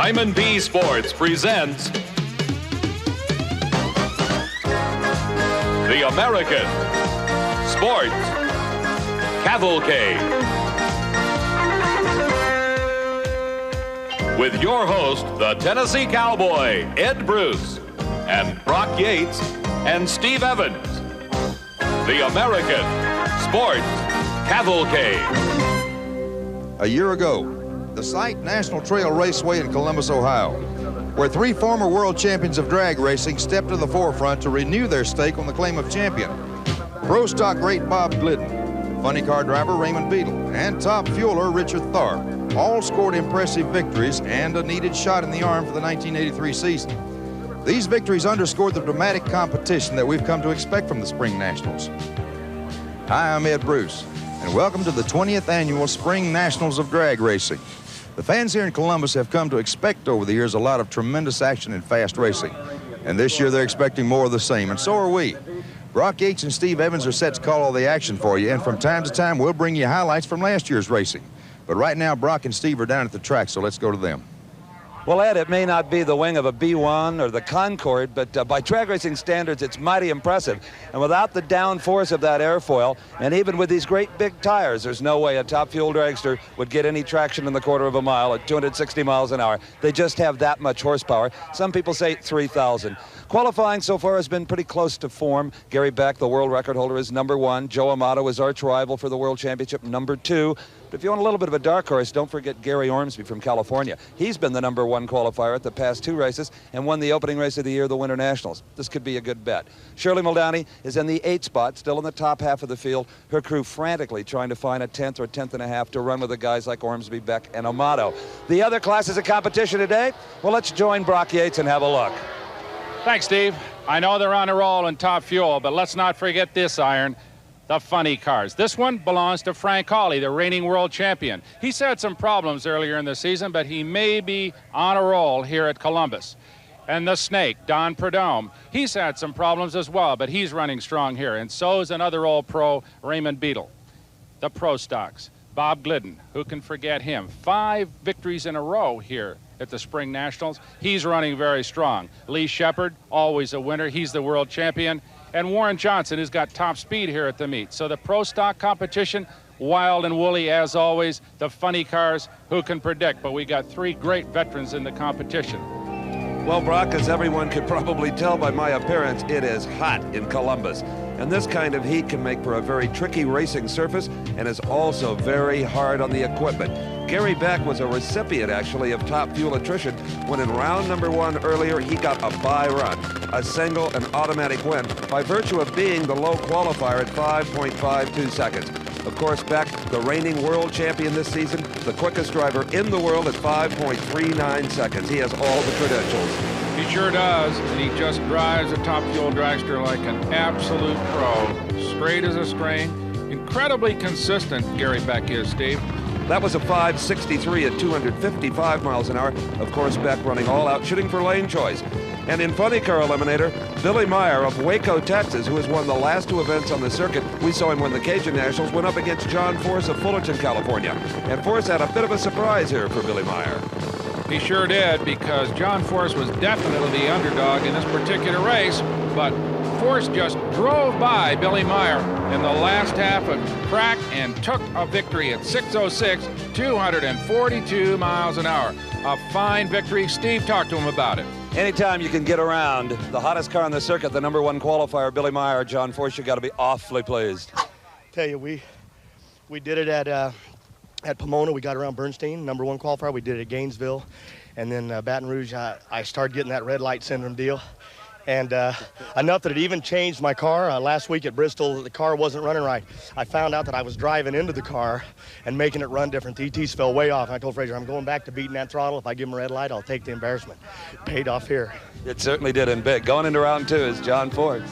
Diamond B Sports presents the American Sports Cavalcade with your host, the Tennessee Cowboy, Ed Bruce, and Brock Yates and Steve Evans. The American Sports Cavalcade. A year ago, the site National Trail Raceway in Columbus, Ohio, where three former world champions of drag racing stepped to the forefront to renew their stake on the claim of champion. Pro stock great Bob Glidden, funny car driver Raymond Beadle, and top fueler Richard Tharp all scored impressive victories and a needed shot in the arm for the 1983 season. These victories underscored the dramatic competition that we've come to expect from the Spring Nationals. Hi, I'm Ed Bruce, and welcome to the 20th Annual Spring Nationals of Drag Racing. The fans here in Columbus have come to expect over the years a lot of tremendous action in fast racing. And this year they're expecting more of the same, and so are we. Brock Yates and Steve Evans are set to call all the action for you, and from time to time we'll bring you highlights from last year's racing. But right now Brock and Steve are down at the track, so let's go to them. Well, Ed, it may not be the wing of a B1 or the Concorde, but by drag racing standards, it's mighty impressive. And without the downforce of that airfoil, and even with these great big tires, there's no way a top fuel dragster would get any traction in the quarter of a mile at 260 miles an hour. They just have that much horsepower. Some people say 3,000. Qualifying so far has been pretty close to form. Gary Beck, the world record holder, is #1. Joe Amato is arch rival for the world championship, #2. But if you want a little bit of a dark horse, don't forget Gary Ormsby from California. He's been the #1 qualifier at the past 2 races and won the opening race of the year, the Winter Nationals. This could be a good bet. Shirley Muldowney is in the 8th spot, still in the top half of the field. Her crew frantically trying to find a 10th or 10th and a half to run with the guys like Ormsby, Beck, and Amato. The other classes of competition today? Well, let's join Brock Yates and have a look. Thanks, Steve. I know they're on a roll in top fuel, but let's not forget this iron, the funny cars. This one belongs to Frank Hawley, the reigning world champion. He's had some problems earlier in the season, but he may be on a roll here at Columbus. And the snake, Don Prudhomme, he's had some problems as well, but he's running strong here. And so is another old pro, Raymond Beadle. The pro stocks, Bob Glidden, who can forget him? 5 victories in a row here at the Spring Nationals. He's running very strong. Lee Shepard, always a winner. He's the world champion. And Warren Johnson has got top speed here at the meet. So the pro stock competition, wild and woolly as always. The funny cars, who can predict? But we got 3 great veterans in the competition. Well, Brock, as everyone could probably tell by my appearance, it is hot in Columbus. And this kind of heat can make for a very tricky racing surface and is also very hard on the equipment. Gary Beck was a recipient, actually, of top fuel attrition when in round #1 earlier he got a bye run, a single and automatic win by virtue of being the low qualifier at 5.52 seconds. Of course, Beck, the reigning world champion this season, the quickest driver in the world at 5.39 seconds. He has all the credentials. He sure does, and he just drives a top fuel dragster like an absolute pro. Straight as a string. Incredibly consistent, Gary Beck is, Steve. That was a 5.63 at 255 miles an hour. Of course, Beck running all out, shooting for lane choice. And in funny car eliminator, Billy Meyer of Waco, Texas, who has won the last 2 events on the circuit. We saw him win the Cajun Nationals, went up against John Force of Fullerton, California. And Force had a bit of a surprise here for Billy Meyer. He sure did, because John Force was definitely the underdog in this particular race, but Force just drove by Billy Meyer in the last half of track and took a victory at 6:06, 242 miles an hour. A fine victory. Steve, talk to him about it. Anytime you can get around the hottest car on the circuit, the #1 qualifier, Billy Meyer, John Force, you got to be awfully pleased. Tell you, we did it at Pomona. We got around Bernstein, #1 qualifier. We did it at Gainesville, and then Baton Rouge. I started getting that red light syndrome deal, and enough that it even changed my car. Last week at Bristol, the car wasn't running right. I found out that I was driving into the car and making it run different. The ETs fell way off, and I told Fraser, I'm going back to beating that throttle. If I give him a red light, I'll take the embarrassment. It paid off here. It certainly did in big. Going into round 2 is John Force.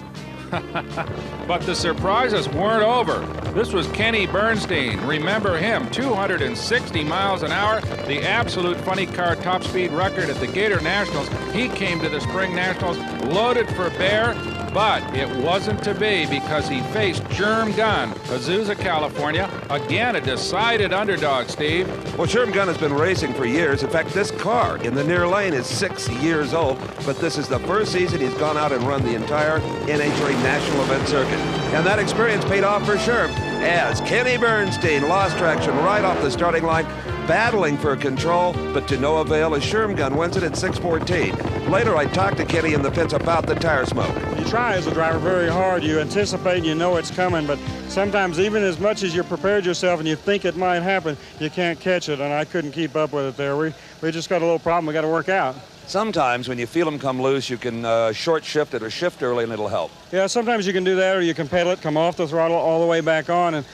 But the surprises weren't over. This was Kenny Bernstein. Remember him, 260 miles an hour, the absolute funny car top speed record at the Gator Nationals. He came to the Spring Nationals loaded for bear, But it wasn't to be because he faced Sherm Gunn, Azusa, California. Again, a decided underdog, Steve. Well, Sherm Gunn has been racing for years. In fact, this car in the near lane is 6 years old, but this is the first season he's gone out and run the entire NHRA National Event Circuit. And that experience paid off for Sherm, as Kenny Bernstein lost traction right off the starting line, battling for control, but to no avail as Sherm Gunn wins it at 6:14. Later, I talked to Kenny in the pits about the tire smoke. You try as a driver very hard. You anticipate and you know it's coming, but sometimes even as much as you prepared yourself and you think it might happen, you can't catch it, and I couldn't keep up with it there. We just got a little problem we got to work out. Sometimes when you feel them come loose, you can short shift it or shift early and it'll help. Yeah, sometimes you can do that, or you can pedal it, come off the throttle all the way back on,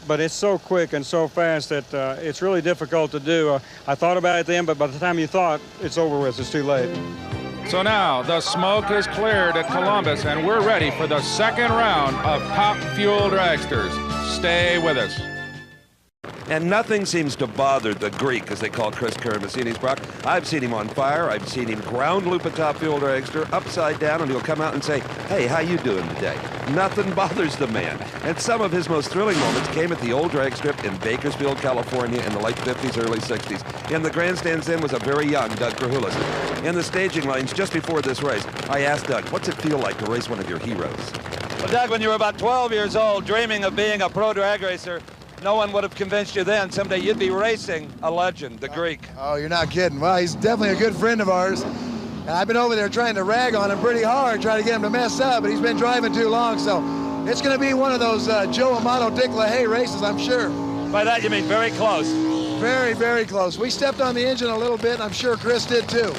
but it's so quick and so fast that it's really difficult to do. I thought about it then, but by the time you thought, it's over with. It's too late. So now the smoke is cleared at Columbus, and we're ready for the second round of Top Fuel Dragsters. Stay with us. And nothing seems to bother the Greek, as they call Chris Karamessinis, Brock. I've seen him on fire. I've seen him ground loop a Top Fuel Dragster upside down, and he'll come out and say, "Hey, how you doing today?" Nothing bothers the man. And some of his most thrilling moments came at the old drag strip in Bakersfield, California in the late 50s, early 60s. In the grandstands then was a very young Doug Krahulis. In the staging lanes just before this race, I asked Doug, what's it feel like to race one of your heroes? Well, Doug, when you were about 12 years old, dreaming of being a pro drag racer, no one would have convinced you then someday you'd be racing a legend, the Greek. Oh, you're not kidding. Well, he's definitely a good friend of ours. And I've been over there trying to rag on him pretty hard, trying to get him to mess up, but he's been driving too long, so it's going to be one of those Joe Amato, Dick LaHaye races, I'm sure. By that you mean very close. Very, very close. We stepped on the engine a little bit, and I'm sure Chris did too.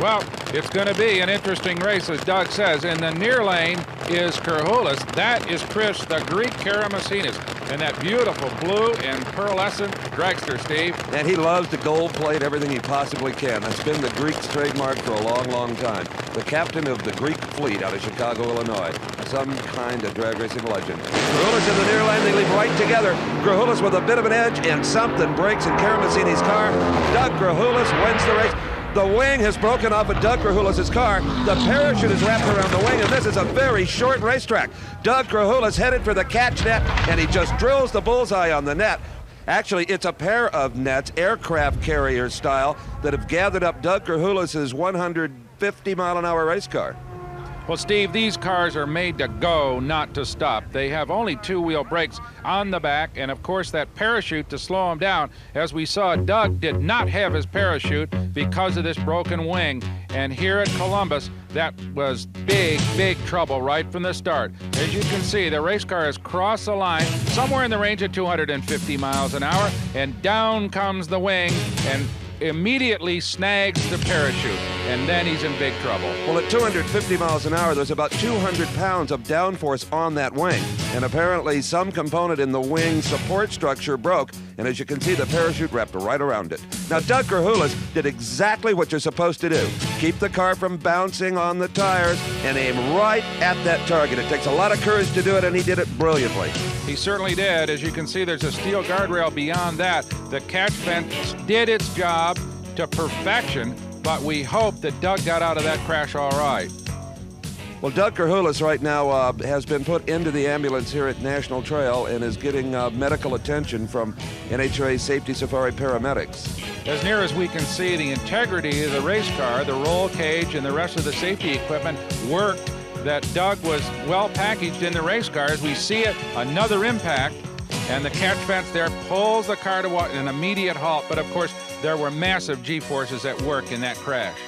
Well, it's going to be an interesting race, as Doug says. In the near lane is Krahulis. That is Chris, the Greek Karamessinis, and that beautiful blue and pearlescent dragster, Steve. And he loves to gold plate everything he possibly can. That's been the Greek's trademark for a long, long time. The captain of the Greek fleet out of Chicago, Illinois. Some kind of drag racing legend. Krahulis in the near lane, they leave right together. Krahulis with a bit of an edge, and something breaks in Karamessinis' car. Doug Krahulis wins the race. The wing has broken off of Doug Krahulis' car. The parachute is wrapped around the wing, and this is a very short racetrack. Doug Krahulis headed for the catch net, and he just drills the bullseye on the net. Actually, it's a pair of nets, aircraft carrier style, that have gathered up Doug Krahulis' 150-mile-an-hour race car. Well, Steve, these cars are made to go, not to stop. They have only two-wheel brakes on the back, and of course that parachute to slow them down. As we saw, Doug did not have his parachute because of this broken wing. And here at Columbus, that was big, big trouble right from the start. As you can see, the race car has crossed the line somewhere in the range of 250 miles an hour, and down comes the wing and immediately snags the parachute, and then he's in big trouble. Well, at 250 miles an hour, there's about 200 pounds of downforce on that wing, and apparently some component in the wing support structure broke, and as you can see, the parachute wrapped right around it. Now, Doug Krahulis did exactly what you're supposed to do. Keep the car from bouncing on the tires and aim right at that target. It takes a lot of courage to do it, and he did it brilliantly. He certainly did. As you can see, there's a steel guardrail beyond that. The catch fence did its job to perfection, but we hope that Doug got out of that crash all right. Well, Doug Krahulis right now has been put into the ambulance here at National Trail and is getting medical attention from NHRA Safety Safari paramedics. As near as we can see, the integrity of the race car, the roll cage, and the rest of the safety equipment worked. That Doug was well packaged in the race car. As we see it, another impact, and the catch fence there pulls the car to an immediate halt. But of course, there were massive G-forces at work in that crash.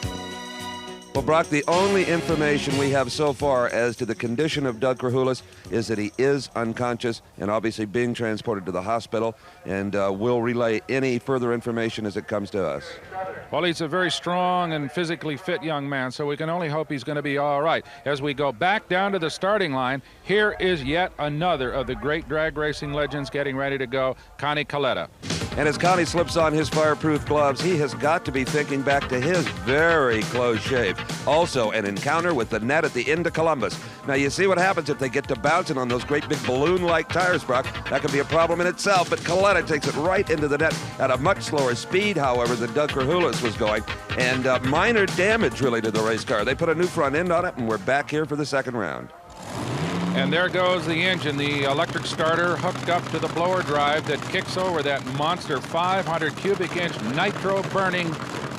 Well, Brock, the only information we have so far as to the condition of Doug Krahulis is that he is unconscious and obviously being transported to the hospital, and we'll relay any further information as it comes to us. Well, he's a very strong and physically fit young man, so we can only hope he's going to be all right. As we go back down to the starting line, here is yet another of the great drag racing legends getting ready to go, Connie Coletta. And as Connie slips on his fireproof gloves, he has got to be thinking back to his very close shave. Also, an encounter with the net at the end of Columbus. Now, you see what happens if they get to bouncing on those great big balloon-like tires, Brock. That could be a problem in itself, but Coletta takes it right into the net at a much slower speed, however, than Doug Krahulis was going. And minor damage, really, to the race car. They put a new front end on it, and we're back here for the second round. And there goes the engine, the electric starter hooked up to the blower drive that kicks over that monster 500 cubic inch nitro burning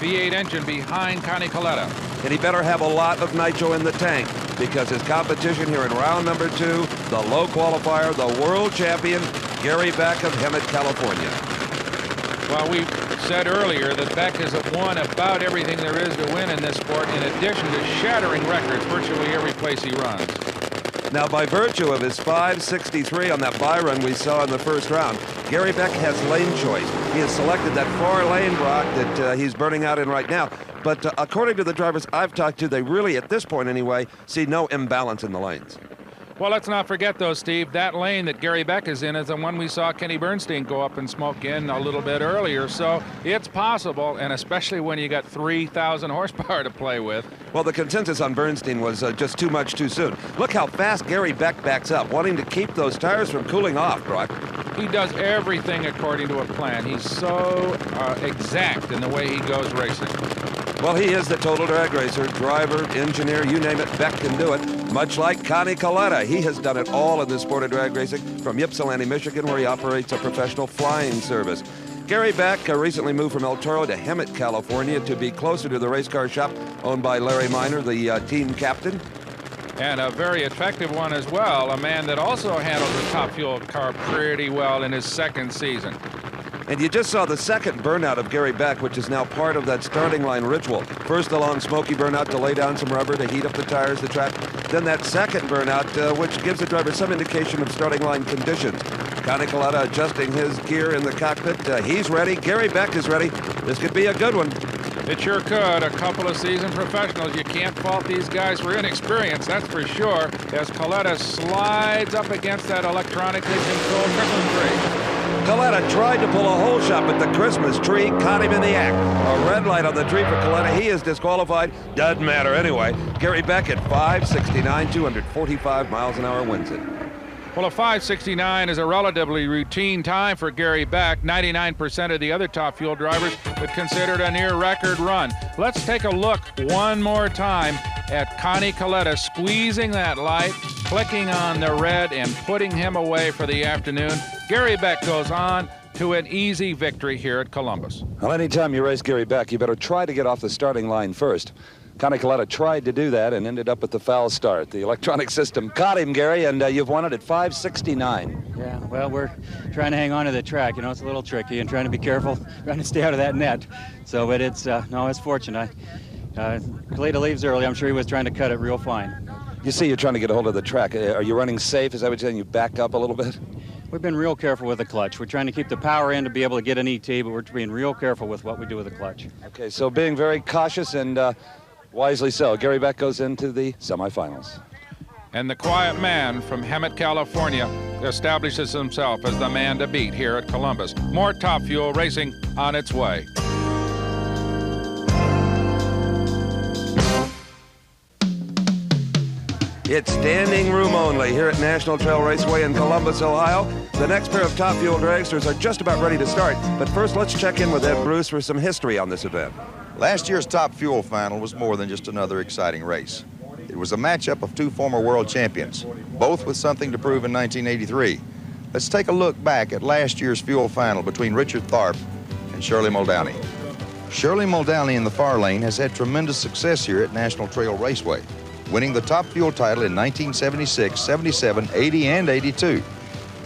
V8 engine behind Connie Coletta. And he better have a lot of nitro in the tank, because his competition here in round number 2, the low qualifier, the world champion, Gary Beck of Hemet, California. Well, we said earlier that Beck has won about everything there is to win in this sport, in addition to shattering records virtually every place he runs. Now, by virtue of his 5.63 on that bye run we saw in the first round, Gary Beck has lane choice. He has selected that far lane, Brock, that he's burning out in right now. But according to the drivers I've talked to, they really, at this point anyway, see no imbalance in the lanes. Well, let's not forget, though, Steve, that lane that Gary Beck is in is the one we saw Kenny Bernstein go up and smoke in a little bit earlier. So it's possible, and especially when you got 3,000 horsepower to play with. Well, the consensus on Bernstein was just too much too soon. Look how fast Gary Beck backs up, wanting to keep those tires from cooling off, Brock. He does everything according to a plan. He's so exact in the way he goes racing. Well, he is the total drag racer, driver, engineer, you name it, Beck can do it. Much like Connie Coletta, he has done it all in the sport of drag racing, from Ypsilanti, Michigan, where he operates a professional flying service. Gary Beck recently moved from El Toro to Hemet, California, to be closer to the race car shop owned by Larry Miner, the team captain. And a very effective one as well, a man that also handled the Top Fuel car pretty well in his second season. And you just saw the second burnout of Gary Beck, which is now part of that starting line ritual. First, the long smoky burnout to lay down some rubber to heat up the tires, the track. Then that second burnout, which gives the driver some indication of starting line conditions. Connie Coletta adjusting his gear in the cockpit. He's ready. Gary Beck is ready. This could be a good one. It sure could. A couple of seasoned professionals. You can't fault these guys for inexperience, that's for sure, as Coletta slides up against that electronically controlled Christmas tree. Coletta tried to pull a hole shot, but the Christmas tree caught him in the act. A red light on the tree for Coletta. He is disqualified. Doesn't matter anyway. Gary Beck at 5.69, 245 miles an hour wins it. Well, a 5.69 is a relatively routine time for Gary Beck. 99% of the other Top Fuel drivers would consider it a near record run. Let's take a look one more time at Connie Coletta squeezing that light, clicking on the red, and putting him away for the afternoon. Gary Beck goes on to an easy victory here at Columbus. Well, anytime you race Gary Beck, you better try to get off the starting line first. Connie Coletta tried to do that and ended up with the foul start. The electronic system caught him, Gary, and you've won it at 5.69. Yeah, well, we're trying to hang on to the track. You know, it's a little tricky and trying to be careful, trying to stay out of that net. So, but it's, no, it's fortunate. Coletta leaves early. I'm sure he was trying to cut it real fine. You see you're trying to get a hold of the track. Are you running safe? Is that what you're saying? You back up a little bit? We've been real careful with the clutch. We're trying to keep the power in to be able to get an ET, but we're being real careful with what we do with the clutch. Okay, so being very cautious and wisely so. Gary Beck goes into the semifinals. And the quiet man from Hemet, California establishes himself as the man to beat here at Columbus. More Top Fuel racing on its way. It's standing room only here at National Trail Raceway in Columbus, Ohio. The next pair of Top Fuel dragsters are just about ready to start. But first, let's check in with Ed Bruce for some history on this event. Last year's Top Fuel final was more than just another exciting race. It was a matchup of two former world champions, both with something to prove in 1983. Let's take a look back at last year's Fuel final between Richard Tharp and Shirley Muldowney. Shirley Muldowney in the far lane has had tremendous success here at National Trail Raceway, winning the Top Fuel title in 1976, 77, 80, and 82.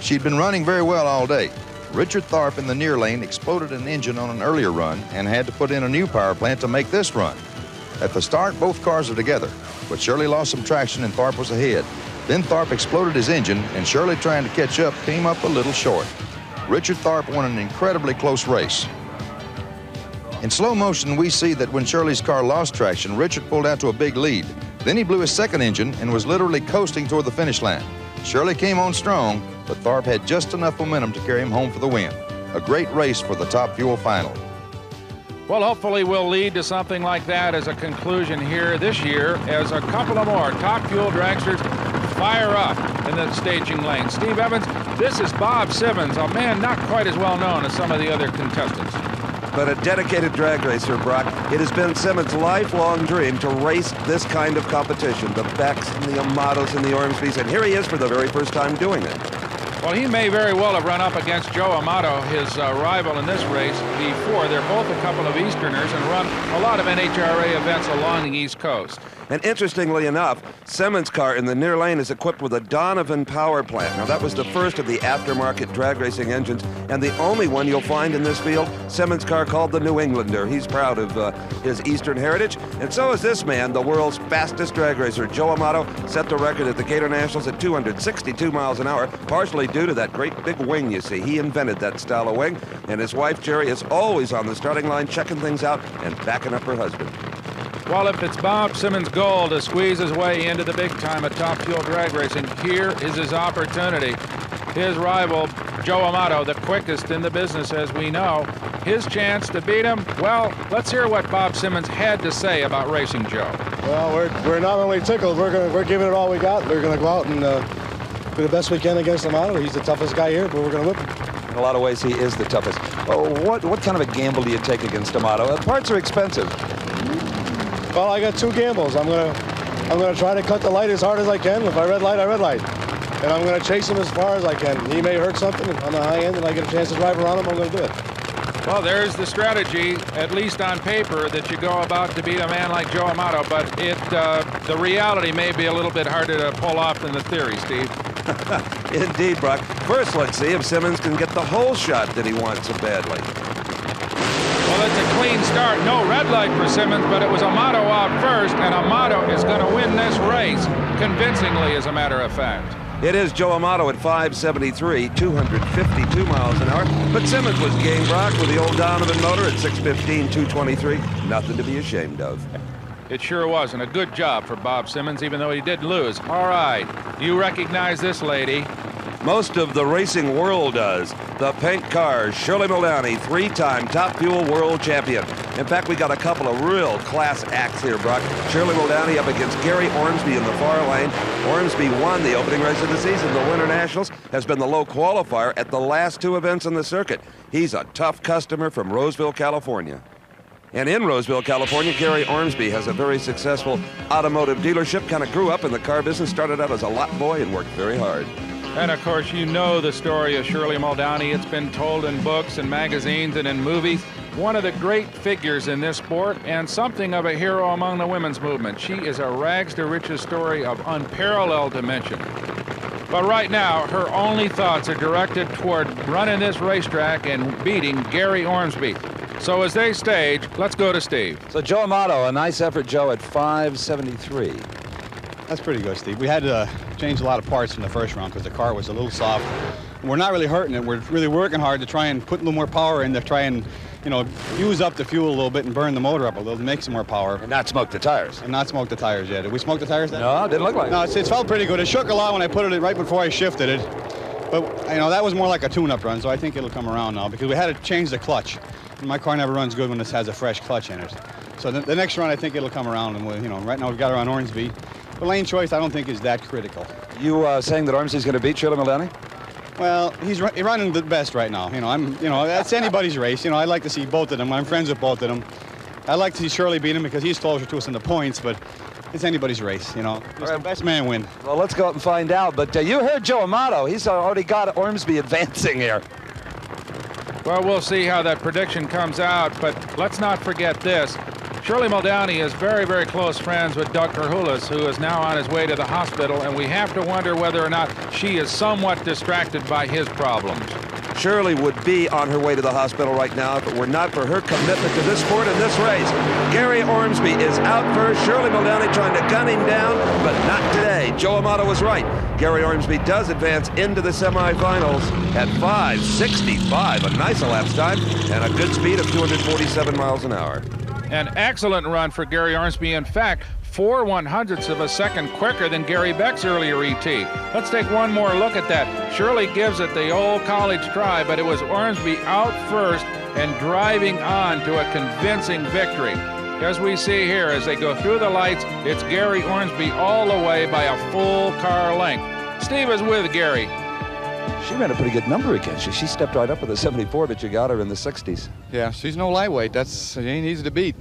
She'd been running very well all day. Richard Tharp in the near lane exploded an engine on an earlier run and had to put in a new power plant to make this run. At the start, both cars are together, but Shirley lost some traction and Tharp was ahead. Then Tharp exploded his engine, and Shirley, trying to catch up, came up a little short. Richard Tharp won an incredibly close race. In slow motion, we see that when Shirley's car lost traction, Richard pulled out to a big lead. Then he blew his second engine and was literally coasting toward the finish line. Shirley came on strong, but Tharp had just enough momentum to carry him home for the win. A great race for the Top Fuel final. Well, hopefully we'll lead to something like that as a conclusion here this year as a couple of more Top Fuel dragsters fire up in the staging lane. Steve Evans, this is Bob Simmons, a man not quite as well known as some of the other contestants. But a dedicated drag racer, Brock. It has been Simmons' lifelong dream to race this kind of competition, the Becks and the Amatos and the Ormsbys, and here he is for the very first time doing it. Well, he may very well have run up against Joe Amato, his rival in this race, before. They're both a couple of Easterners and run a lot of NHRA events along the East Coast. And interestingly enough, Simmons' car in the near lane is equipped with a Donovan power plant. Now, that was the first of the aftermarket drag racing engines, and the only one you'll find in this field. Simmons' car called the New Englander. He's proud of his Eastern heritage, and so is this man, the world's fastest drag racer. Joe Amato set the record at the Gator Nationals at 262 miles an hour, partially due to that great big wing you see. He invented that style of wing, and his wife, Jerry, is always on the starting line checking things out and backing up her husband. Well, if it's Bob Simmons' goal to squeeze his way into the big time at Top Fuel drag racing, here is his opportunity. His rival, Joe Amato, the quickest in the business, as we know. His chance to beat him, well, let's hear what Bob Simmons had to say about racing Joe. Well, we're not only tickled, we're giving it all we got. We're going to go out and do the best we can against Amato. He's the toughest guy here, but we're going to whip him. In a lot of ways, he is the toughest. Oh, what kind of a gamble do you take against Amato? Parts are expensive. Well, I got two gambles. I'm gonna try to cut the light as hard as I can. If I red light, I red light. And I'm gonna chase him as far as I can. He may hurt something on the high end, and I get a chance to drive around him, I'm gonna do it. Well, there's the strategy, at least on paper, that you go about to beat a man like Joe Amato, but the reality may be a little bit harder to pull off than the theory, Steve. Indeed, Brock. First, let's see if Simmons can get the whole shot that he wants so badly. Well, it's a clean start. No red light for Simmons, but it was Amato out first, and Amato is going to win this race convincingly, as a matter of fact. It is Joe Amato at 573, 252 miles an hour. But Simmons was game, Brock, with the old Donovan motor at 615, 223. Nothing to be ashamed of. It sure was, and a good job for Bob Simmons, even though he did lose. All right, you recognize this lady. Most of the racing world does. The pink car, Shirley Muldowney, three-time Top Fuel world champion. In fact, we got a couple of real class acts here, Brock. Shirley Muldowney up against Gary Ormsby in the far lane. Ormsby won the opening race of the season. The Winter Nationals has been the low qualifier at the last two events on the circuit. He's a tough customer from Roseville, California. And in Roseville, California, Gary Ormsby has a very successful automotive dealership. Kind of grew up in the car business, started out as a lot boy and worked very hard. And, of course, you know the story of Shirley Muldowney. It's been told in books and magazines and in movies. One of the great figures in this sport and something of a hero among the women's movement. She is a rags-to-riches story of unparalleled dimension. But right now, her only thoughts are directed toward running this racetrack and beating Gary Ormsby. So as they stage, let's go to Steve. So Joe Amato, a nice effort, Joe, at 573. That's pretty good, Steve. We had to change a lot of parts in the first round because the car was a little soft. We're not really hurting it. We're really working hard to try and put a little more power in to try and, you know, use up the fuel a little bit and burn the motor up a little, make some more power. And not smoke the tires. And not smoke the tires yet. Did we smoke the tires then? No, it didn't look like it. No, it felt pretty good. It shook a lot when I put it right before I shifted it. But, you know, that was more like a tune-up run, so I think it'll come around now because we had to change the clutch. My car never runs good when it has a fresh clutch in it. So the next run, I think it'll come around. And we'll, you know, right now we've got her on Ormsby. The lane choice, I don't think, is that critical. You saying that Ormsby's going to beat Shirley Muldowney? Well, he's running the best right now. You know, that's anybody's race. You know, I like to see both of them. I'm friends with both of them. I like to see Shirley beat him because he's closer to us in the points, but it's anybody's race, you know. Just the best man win. Well, let's go out and find out. But you heard Joe Amato. He's already got Ormsby advancing here. Well, we'll see how that prediction comes out, but let's not forget this. Shirley Muldowney is very, very close friends with Doug Kerhulis, who is now on his way to the hospital, and we have to wonder whether or not she is somewhat distracted by his problems. Shirley would be on her way to the hospital right now if it were not for her commitment to this sport and this race. Gary Ormsby is out first. Shirley Muldowney trying to gun him down, but not today. Joe Amato was right. Gary Ormsby does advance into the semifinals at 5:65, a nice elapsed time, and a good speed of 247 miles an hour. An excellent run for Gary Ormsby. In fact, 4/100ths of a second quicker than Gary Beck's earlier ET. Let's take one more look at that. Shirley gives it the old college try, but it was Ormsby out first and driving on to a convincing victory. As we see here, as they go through the lights, it's Gary Ormsby all the way by a full car length. Steve is with Gary. She ran a pretty good number against you. She stepped right up with a 74, but you got her in the 60s. Yeah, she's no lightweight. She ain't easy to beat.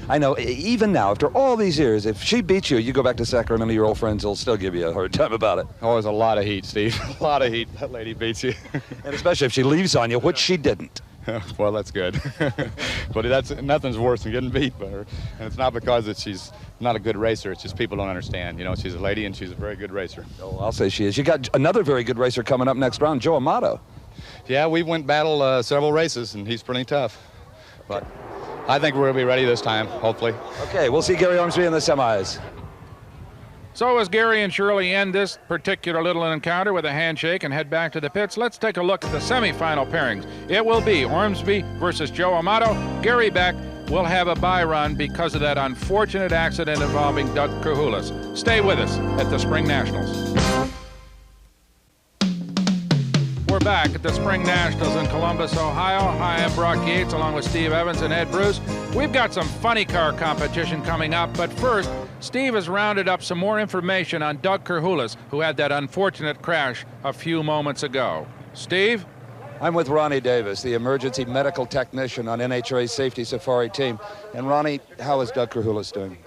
I know. Even now, after all these years, if she beats you, you go back to Sacramento, your old friends will still give you a hard time about it. Oh, there's a lot of heat, Steve. A lot of heat. That lady beats you. And especially if she leaves on you, which she didn't. Well, that's good. But nothing's worse than getting beat by her. And it's not because she's not a good racer. It's just people don't understand. You know, she's a lady and she's a very good racer. Oh, I'll say she is. You got another very good racer coming up next round, Joe Amato. Yeah, we went battle several races, and he's pretty tough. But I think we're going to be ready this time, hopefully. Okay, we'll see Gary Ormsby in the semis. So as Gary and Shirley end this particular little encounter with a handshake and head back to the pits, let's take a look at the semifinal pairings. It will be Ormsby versus Joe Amato. Gary Beck will have a bye run because of that unfortunate accident involving Doug Krahulis. Stay with us at the Spring Nationals. We're back at the Spring Nationals in Columbus, Ohio. Hi, I'm Brock Yates along with Steve Evans and Ed Bruce. We've got some funny car competition coming up, but first, Steve has rounded up some more information on Doug Krahulis, who had that unfortunate crash a few moments ago. Steve? I'm with Ronnie Davis, the emergency medical technician on NHRA's safety safari team. And Ronnie, how is Doug Krahulis doing?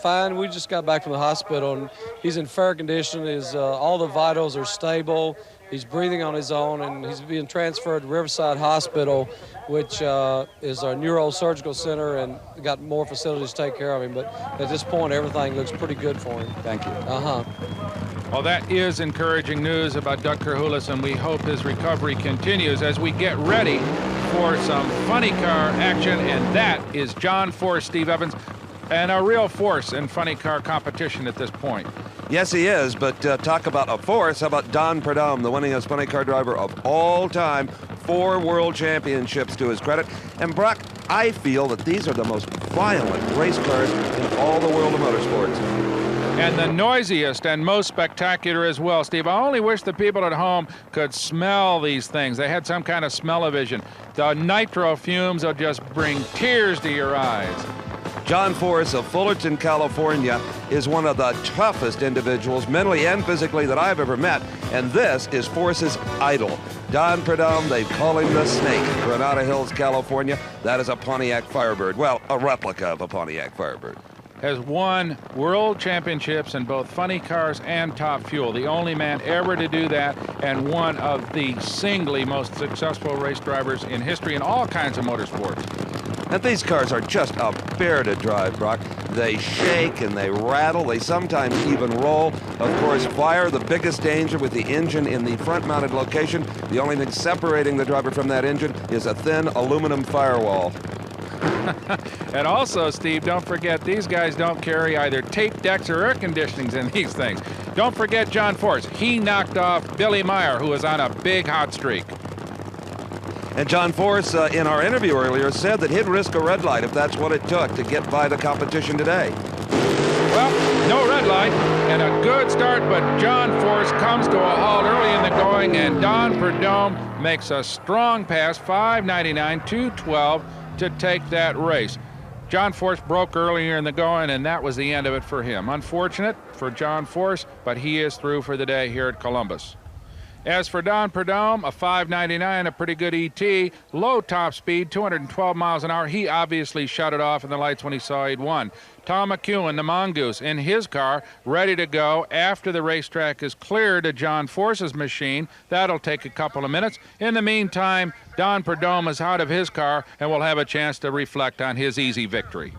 Fine. We just got back from the hospital, and he's in fair condition. All the vitals are stable. He's breathing on his own, and he's being transferred to Riverside Hospital, which is our neurosurgical center, and got more facilities to take care of him. But at this point, everything looks pretty good for him. Thank you. Well, that is encouraging news about Doug Krahulis, and we hope his recovery continues as we get ready for some funny car action, and that is John Force, Steve Evans, and a real force in funny car competition at this point. Yes, he is, but talk about a force. How about Don Prudhomme, the winningest funny car driver of all time, 4 world championships to his credit. And Brock, I feel that these are the most violent race cars in all the world of motorsports. And the noisiest and most spectacular as well, Steve. I only wish the people at home could smell these things. They had some kind of smell-o-vision. The nitro fumes will just bring tears to your eyes. John Force of Fullerton, California, is one of the toughest individuals, mentally and physically, that I've ever met. And this is Force's idol. Don Prudhomme, they call him the Snake. Granada Hills, California. That is a Pontiac Firebird. Well, a replica of a Pontiac Firebird. Has won world championships in both funny cars and Top Fuel. The only man ever to do that, and one of the singly most successful race drivers in history in all kinds of motorsports. And these cars are just a bear to drive, Brock. They shake and they rattle. They sometimes even roll. Of course, fire, the biggest danger with the engine in the front-mounted location. The only thing separating the driver from that engine is a thin aluminum firewall. And also, Steve, don't forget, these guys don't carry either tape decks or air conditionings in these things. Don't forget John Force. He knocked off Billy Meyer, who was on a big hot streak. And John Force, in our interview earlier, said that he'd risk a red light if that's what it took to get by the competition today. Well, no red light and a good start, but John Force comes to a halt early in the going, and Don Prudhomme makes a strong pass, 5.99, 2.12, to take that race. John Force broke earlier in the going, and that was the end of it for him. Unfortunate for John Force, but he is through for the day here at Columbus. As for Don Prudhomme, a 5.99, a pretty good ET, low top speed, 212 miles an hour. He obviously shut it off in the lights when he saw he'd won. Tom McEwen, the Mongoose, in his car, ready to go after the racetrack is clear to John Force's machine. That'll take a couple of minutes. In the meantime, Don Prudhomme is out of his car and will have a chance to reflect on his easy victory.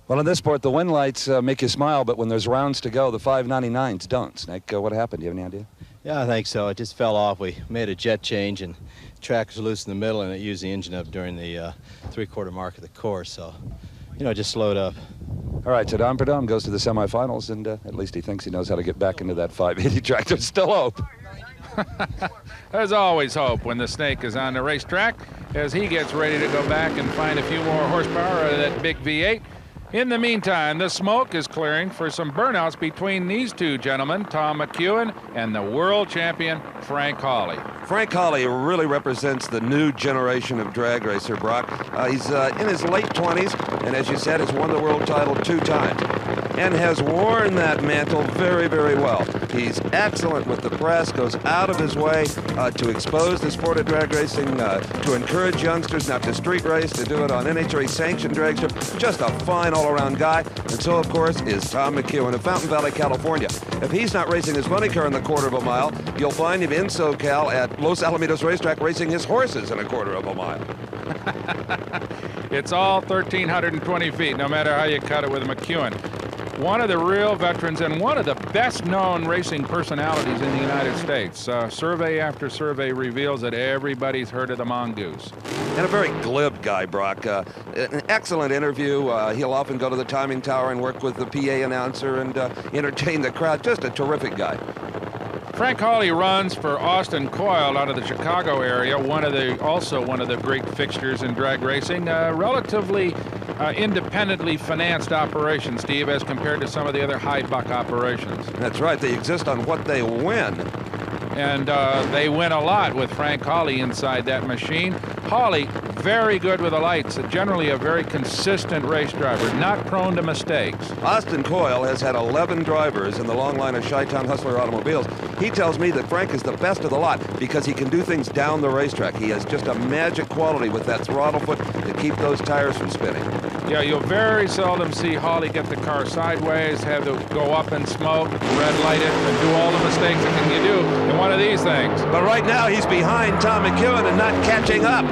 Well, in this sport, the win lights make you smile, but when there's rounds to go, the 5.99s don't. Snake, what happened? Do you have any idea? Yeah, I think so. It just fell off. We made a jet change, and the track was loose in the middle, and it used the engine up during the three-quarter mark of the course. So, you know, it just slowed up. All right, so Don Prudhomme goes to the semifinals, and at least he thinks he knows how to get back into that 580 track. There's still hope. There's always hope when the Snake is on the racetrack, as he gets ready to go back and find a few more horsepower out of that big V8. In the meantime, the smoke is clearing for some burnouts between these two gentlemen, Tom McEwen and the world champion, Frank Hawley. Frank Hawley really represents the new generation of drag racer, Brock. He's in his late 20s, and as you said, has won the world title 2 times and has worn that mantle very, very well. He's excellent with the press, goes out of his way to expose the sport of drag racing, to encourage youngsters not to street race, to do it on NHRA sanctioned drag strip. Just a fine all-around guy. And so, of course, is Tom McEwen of Fountain Valley, California. If he's not racing his funny car in the quarter of a mile, you'll find him in SoCal at Los Alamitos Racetrack racing his horses in a quarter of a mile. It's all 1,320 feet, no matter how you cut it with McEwen. One of the real veterans and one of the best-known racing personalities in the United States. Survey after survey reveals that everybody's heard of the Mongoose. And a very glib guy, Brock. An excellent interview. He'll often go to the timing tower and work with the PA announcer and entertain the crowd. Just a terrific guy. Frank Hawley runs for Austin Coyle out of the Chicago area, also one of the great fixtures in drag racing. Relatively independently financed operation, Steve, as compared to some of the other high-buck operations. That's right. They exist on what they win. And they win a lot with Frank Hawley inside that machine. Hawley, very good with the lights, generally a very consistent race driver, not prone to mistakes. Austin Coyle has had 11 drivers in the long line of Chi-Town Hustler automobiles. He tells me that Frank is the best of the lot because he can do things down the racetrack. He has just a magic quality with that throttle foot to keep those tires from spinning. Yeah, you'll very seldom see Hawley get the car sideways, have to go up and smoke, red light it, and do all the mistakes that can you do in one of these things. But right now he's behind Tom McEwen and not catching up.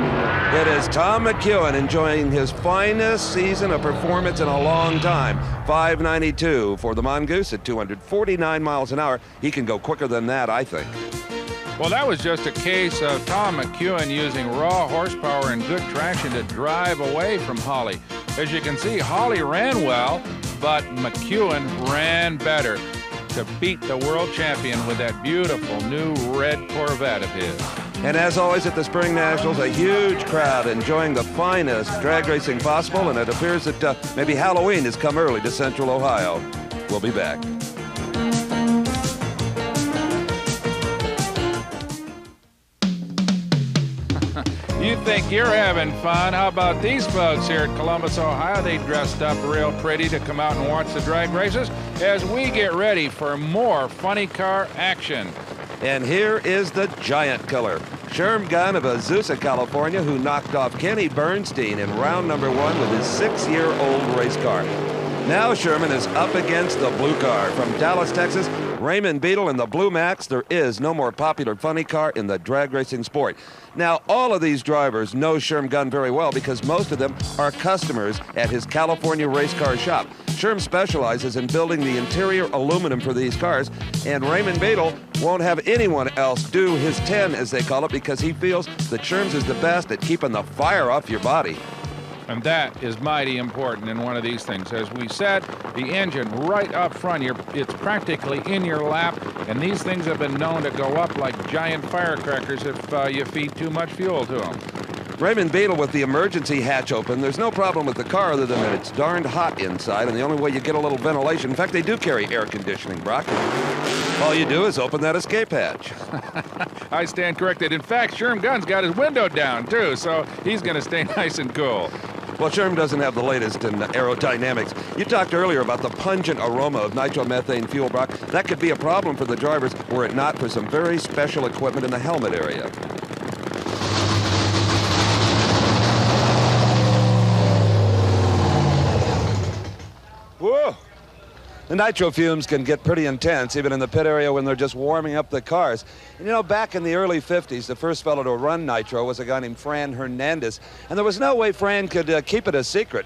It is Tom McEwen enjoying his finest season of performance in a long time. 592 for the Mongoose at 249 miles an hour. He can go quicker than that, I think. Well, that was just a case of Tom McEwen using raw horsepower and good traction to drive away from Hawley. As you can see, Hawley ran well, but McEwen ran better to beat the world champion with that beautiful new red Corvette of his. And as always at the Spring Nationals, a huge crowd enjoying the finest drag racing possible, and it appears that maybe Halloween has come early to Central Ohio. We'll be back. You think you're having fun? How about these folks here at Columbus, Ohio? They dressed up real pretty to come out and watch the drag races as we get ready for more funny car action. And here is the giant killer, Sherm Gunn of Azusa, California, who knocked off Kenny Bernstein in round number 1 with his 6-year-old race car. Now Sherman is up against the blue car from Dallas, Texas. Raymond Beadle in the Blue Max. There is no more popular funny car in the drag racing sport. Now, all of these drivers know Sherm Gunn very well because most of them are customers at his California race car shop. Sherm specializes in building the interior aluminum for these cars, and Raymond Beadle won't have anyone else do his 10, as they call it, because he feels that Sherm's is the best at keeping the fire off your body. And that is mighty important in one of these things. As we said, the engine right up front, it's practically in your lap, and these things have been known to go up like giant firecrackers if you feed too much fuel to them. Raymond Beadle with the emergency hatch open. There's no problem with the car other than that it's darned hot inside, and the only way you get a little ventilation, in fact, they do carry air conditioning, Brock. All you do is open that escape hatch. I stand corrected. In fact, Sherm Gunn's got his window down, too, so he's going to stay nice and cool. Well, Sherm doesn't have the latest in aerodynamics. You talked earlier about the pungent aroma of nitromethane fuel, Brock. That could be a problem for the drivers were it not for some very special equipment in the helmet area. Whoa! The nitro fumes can get pretty intense, even in the pit area when they're just warming up the cars. And you know, back in the early 50s, the first fellow to run nitro was a guy named Fran Hernandez. And there was no way Fran could keep it a secret,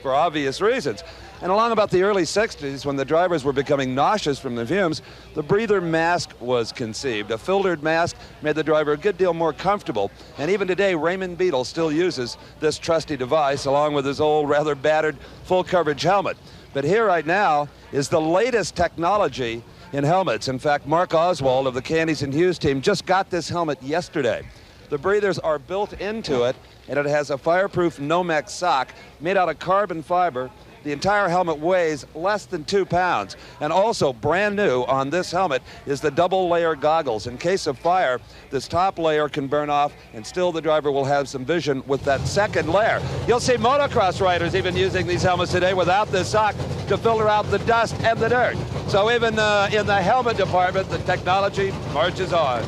for obvious reasons. And along about the early 60s, when the drivers were becoming nauseous from the fumes, the breather mask was conceived. A filtered mask made the driver a good deal more comfortable. And even today, Raymond Beadle still uses this trusty device, along with his old, rather battered, full-coverage helmet. But here right now is the latest technology in helmets. In fact, Mark Oswald of the Candies and Hughes team just got this helmet yesterday. The breathers are built into it, and it has a fireproof Nomex sock made out of carbon fiber The entire helmet weighs less than 2 pounds. And also brand new on this helmet is the double layer goggles. In case of fire, this top layer can burn off and still the driver will have some vision with that second layer. You'll see motocross riders even using these helmets today without this sock to filter out the dust and the dirt. So even in the helmet department, the technology marches on.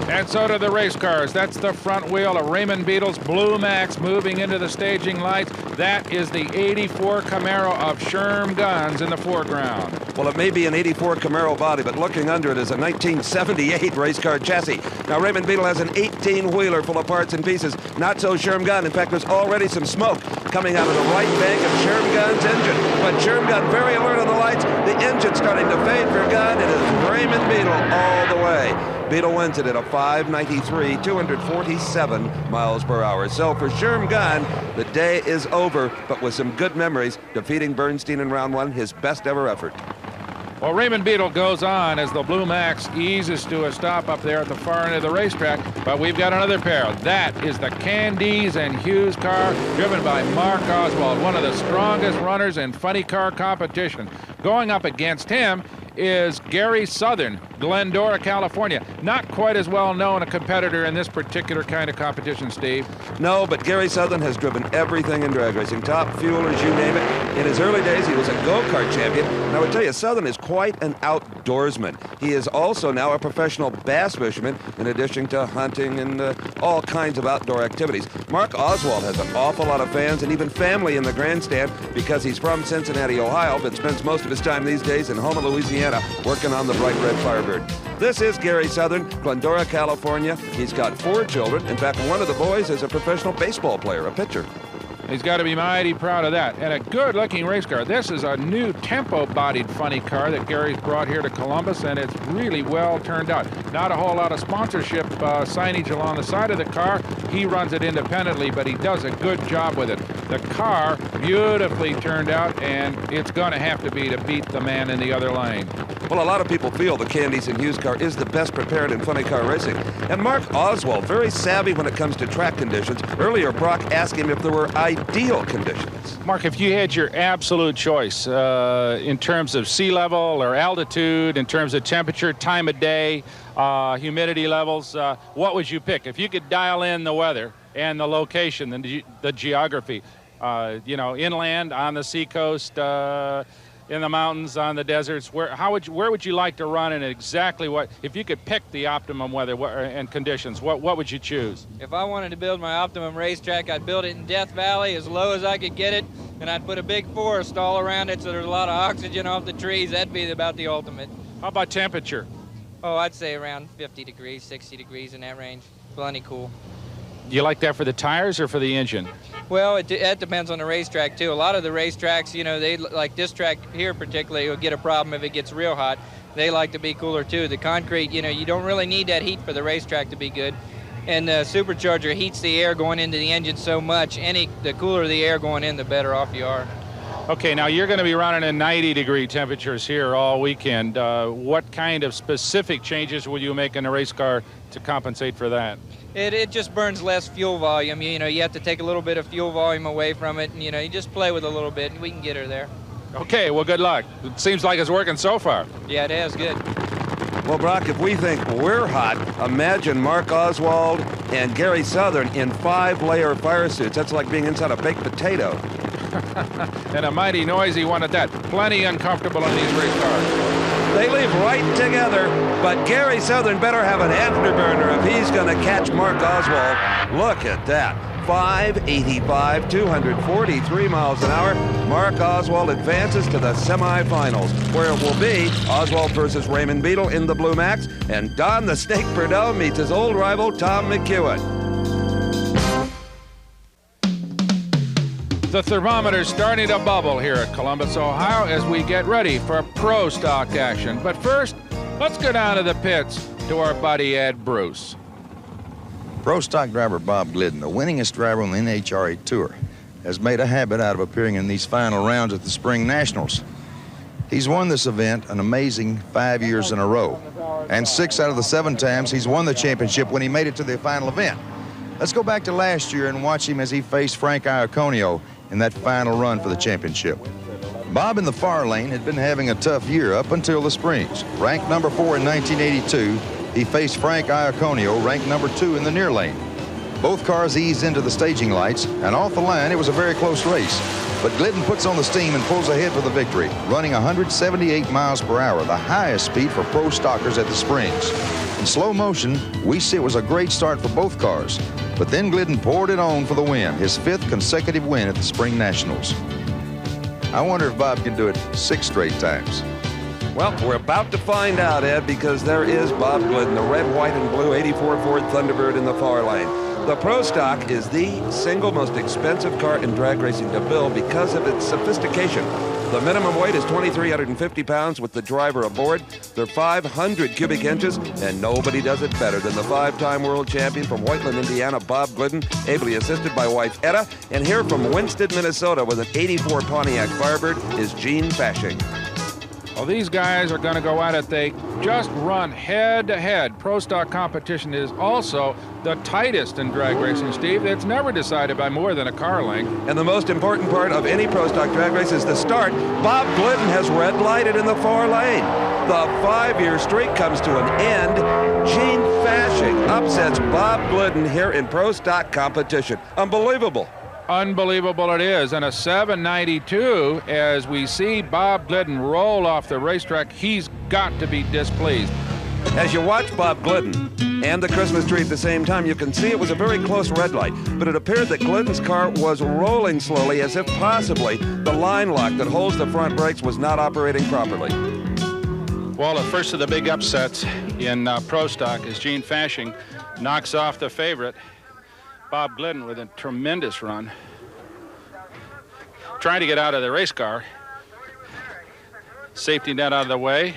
And so do the race cars. That's the front wheel of Raymond Beetle's Blue Max moving into the staging lights. That is the 84 Camaro of Sherm Guns in the foreground. Well, it may be an 84 Camaro body, but looking under it is a 1978 race car chassis. Now, Raymond Beetle has an 18-wheeler full of parts and pieces. Not so Sherm Gun. In fact, there's already some smoke coming out of the right bank of Sherm Gun's engine. But Sherm Gun very alert on the lights. The engine's starting to fade for Gun. It is Raymond Beetle all the way. Beetle wins it at a 593, 247 miles per hour. So for Sherm Gun, the day is over, but with some good memories, defeating Bernstein in round one, his best ever effort. Well, Raymond Beetle goes on as the Blue Max eases to a stop up there at the far end of the racetrack, but we've got another pair. That is the Candies and Hughes car, driven by Mark Oswald, one of the strongest runners in funny car competition. Going up against him is Gary Southern, Glendora, California. Not quite as well known a competitor in this particular kind of competition, Steve. No, but Gary Southern has driven everything in drag racing. Top fuelers, you name it. In his early days, he was a go-kart champion. And I would tell you, Southern is quite an outdoorsman. He is also now a professional bass fisherman, in addition to hunting and all kinds of outdoor activities. Mark Oswald has an awful lot of fans and even family in the grandstand because he's from Cincinnati, Ohio, but spends most of his time these days in Houma, Louisiana, working on the bright red Firebird. This is Gary Southern, Glendora, California. He's got 4 children. In fact, one of the boys is a professional baseball player, a pitcher. He's got to be mighty proud of that. And a good-looking race car. This is a new tempo-bodied funny car that Gary's brought here to Columbus, and it's really well turned out. Not a whole lot of sponsorship signage along the side of the car. He runs it independently, but he does a good job with it. The car, beautifully turned out, and it's going to have to be to beat the man in the other lane. Well, a lot of people feel the Candies and Hughes car is the best prepared in funny car racing. And Mark Oswald, very savvy when it comes to track conditions. Earlier, Brock asked him if there were ideal conditions. Mark, if you had your absolute choice in terms of sea level or altitude, in terms of temperature, time of day, humidity levels, what would you pick? If you could dial in the weather and the location and the geography, you know, inland, on the seacoast, in the mountains, on the deserts, where would you like to run, and exactly what, if you could pick the optimum weather and conditions, what would you choose? If I wanted to build my optimum racetrack, I'd build it in Death Valley as low as I could get it, and I'd put a big forest all around it so there's a lot of oxygen off the trees. That'd be about the ultimate. How about temperature? Oh, I'd say around 50 degrees, 60 degrees in that range. Plenty cool. Do you like that for the tires or for the engine? Well, it depends on the racetrack, too. A lot of the racetracks, you know, they like this track here particularly will get a problem if it gets real hot. They like to be cooler, too. The concrete, you know, you don't really need that heat for the racetrack to be good. And the supercharger heats the air going into the engine so much, the cooler the air going in, the better off you are. Okay, now you're going to be running in 90-degree temperatures here all weekend. What kind of specific changes will you make in the race car to compensate for that? It just burns less fuel volume. You know, you have to take a little bit of fuel volume away from it, and, you know, you just play with it a little bit, and we can get her there. Okay, well, good luck. It seems like it's working so far. Yeah, it is. Good. Well, Brock, if we think we're hot, imagine Mark Oswald and Gary Southern in 5-layer fire suits. That's like being inside a baked potato. And a mighty noisy one at that. Plenty uncomfortable in these race cars. They leave right together, but Gary Southern better have an afterburner if he's going to catch Mark Oswald. Look at that. 585, 243 miles an hour. Mark Oswald advances to the semifinals, where it will be Oswald versus Raymond Beetle in the Blue Max, and Don the Snake Prudhomme meets his old rival Tom McEwen. The thermometer's starting to bubble here at Columbus, Ohio, as we get ready for pro stock action. But first, let's go down to the pits to our buddy Ed Bruce. Pro stock driver Bob Glidden, the winningest driver on the NHRA Tour, has made a habit out of appearing in these final rounds at the Spring Nationals. He's won this event an amazing 5 years in a row, and 6 out of the 7 times he's won the championship when he made it to the final event. Let's go back to last year and watch him as he faced Frank Iaconio in that final run for the championship. Bob in the far lane had been having a tough year up until the Springs. Ranked number 4 in 1982, he faced Frank Iaconio, ranked number 2 in the near lane. Both cars eased into the staging lights, and off the line, it was a very close race. But Glidden puts on the steam and pulls ahead for the victory, running 178 miles per hour, the highest speed for pro stockers at the Springs. In slow motion, we see it was a great start for both cars. But then Glidden poured it on for the win, his 5th consecutive win at the Spring Nationals. I wonder if Bob can do it 6 straight times. Well, we're about to find out, Ed, because there is Bob Glidden, the red, white, and blue 84 Ford Thunderbird in the far lane. The Pro Stock is the single most expensive car in drag racing to build because of its sophistication. The minimum weight is 2,350 pounds with the driver aboard. They're 500 cubic inches, and nobody does it better than the 5-time world champion from Whiteland, Indiana, Bob Glidden, ably assisted by wife Etta. And here from Winston, Minnesota, with an 84 Pontiac Firebird is Gene Fashing. Well, these guys are going to go at it. They just run head-to-head. Pro Stock competition is also the tightest in drag racing, Steve. It's never decided by more than a car length. And the most important part of any Pro Stock drag race is the start. Bob Glidden has red-lighted in the far lane. The 5-year streak comes to an end. Gene Fashing upsets Bob Glidden here in Pro Stock competition. Unbelievable. Unbelievable it is, and a 792 as we see Bob Glidden roll off the racetrack. He's got to be displeased. As you watch Bob Glidden and the Christmas tree at the same time, you can see it was a very close red light, but it appeared that Glidden's car was rolling slowly as if possibly the line lock that holds the front brakes was not operating properly. Well, the first of the big upsets in Pro Stock is Gene Fashing knocks off the favorite, Bob Glidden, with a tremendous run. Trying to get out of the race car. Safety net out of the way.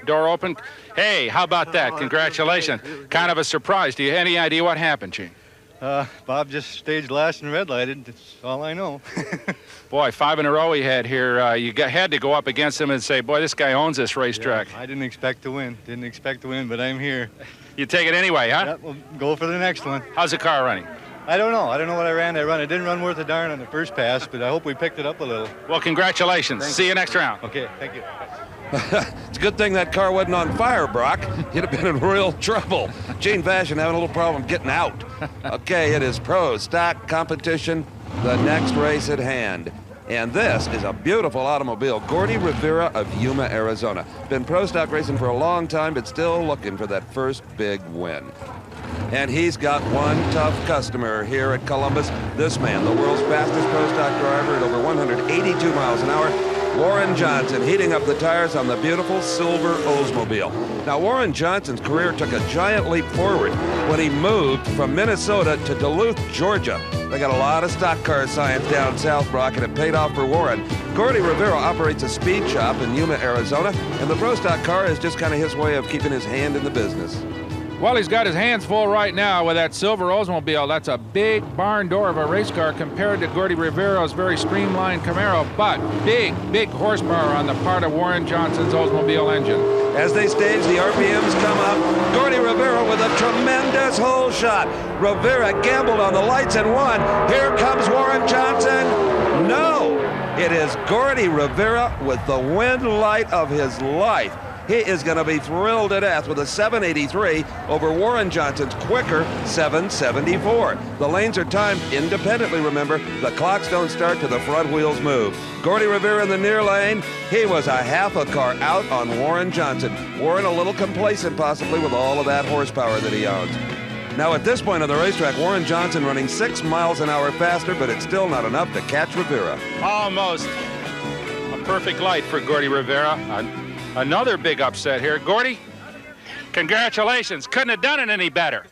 Door open. Hey, how about that? Congratulations. Kind of a surprise. Do you have any idea what happened, Gene? Bob just staged last and red lighted. That's all I know. Boy, 5 in a row he had here. You had to go up against him and say, boy, this guy owns this racetrack. Yeah, I didn't expect to win. Didn't expect to win, but I'm here. You take it anyway, huh? Yep, we'll go for the next one. How's the car running? I don't know. I don't know what I ran. It didn't run worth a darn on the first pass, but I hope we picked it up a little. Well, congratulations. See you next round. Okay, thank you. It's a good thing that car wasn't on fire, Brock. You'd have been in real trouble. Gene Fashing having a little problem getting out. Okay, it is Pro Stock competition, the next race at hand. And this is a beautiful automobile. Gordy Rivera of Yuma, Arizona. Been Pro Stock racing for a long time, but still looking for that first big win. And he's got one tough customer here at Columbus. This man, the world's fastest Pro Stock driver at over 182 miles an hour, Warren Johnson, heating up the tires on the beautiful silver Oldsmobile. Now, Warren Johnson's career took a giant leap forward when he moved from Minnesota to Duluth, Georgia. They got a lot of stock car science down south, Brock, and it paid off for Warren. Gordy Rivera operates a speed shop in Yuma, Arizona, and the Pro Stock car is just kind of his way of keeping his hand in the business. Well, he's got his hands full right now with that silver Oldsmobile. That's a big barn door of a race car compared to Gordy Rivera's very streamlined Camaro, but big horsepower on the part of Warren Johnson's Oldsmobile engine. As they stage, the RPMs come up. Gordy Rivera with a tremendous hole shot. Rivera gambled on the lights and won. Here comes Warren Johnson. No, it is Gordy Rivera with the wind light of his life. He is going to be thrilled to death with a 783 over Warren Johnson's quicker 774. The lanes are timed independently, remember. The clocks don't start till the front wheels move. Gordy Rivera in the near lane. He was a half a car out on Warren Johnson. Warren a little complacent possibly with all of that horsepower that he owns. Now at this point of the racetrack, Warren Johnson running 6 miles an hour faster, but it's still not enough to catch Rivera. Almost. A perfect light for Gordy Rivera. Another big upset here. Gordy, congratulations. Couldn't have done it any better.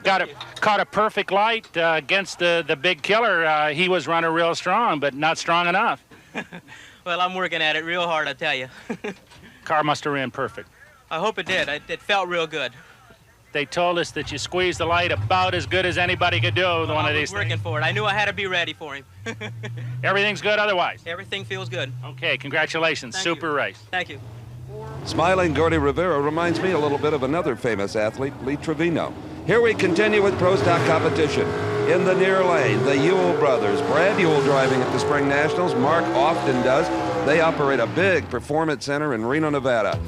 Caught a perfect light against the big killer. He was running real strong, but not strong enough. Well, I'm working at it real hard, I tell you. Car must have ran perfect. I hope it did. It felt real good. They told us that you squeezed the light about as good as anybody could do with one of these things. I was working for it. I knew I had to be ready for him. Everything's good otherwise? Everything feels good. Okay, congratulations. Super race. Thank you. Smiling Gordy Rivera reminds me a little bit of another famous athlete, Lee Trevino. Here we continue with Pro Stock competition. In the near lane, the Ewell brothers. Brad Ewell driving at the Spring Nationals. Mark often does. They operate a big performance center in Reno, Nevada.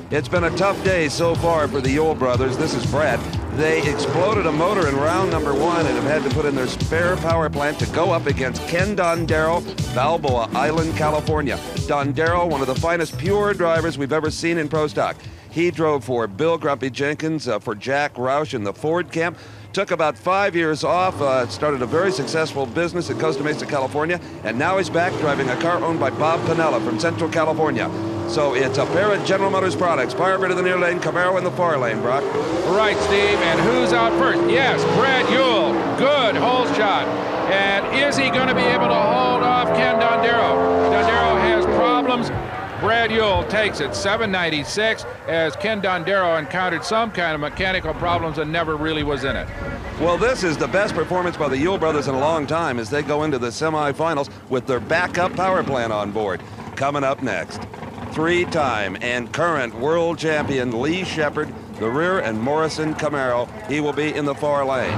It's been a tough day so far for the Yule brothers. This is Brad. They exploded a motor in round number 1 and have had to put in their spare power plant to go up against Ken Dondero, Balboa Island, California. Dondero, one of the finest pure drivers we've ever seen in Pro Stock. He drove for Bill Grumpy Jenkins, for Jack Roush in the Ford camp. Took about 5 years off, started a very successful business in Costa Mesa, California, and now he's back driving a car owned by Bob Pinella from Central California. So it's a pair of General Motors products. Firebird in the near lane, Camaro in the far lane, Brock. Right, Steve, and who's out first? Yes, Brad Yule. Good hole shot. And is he going to be able to hold off Ken Dondero? Dondero has problems. Brad Yule takes it 796 as Ken Dondero encountered some kind of mechanical problems and never really was in it. Well, this is the best performance by the Yule brothers in a long time as they go into the semifinals with their backup power plant on board. Coming up next, 3-time and current world champion Lee Shepherd, the rear and Morrison Camaro. He will be in the far lane.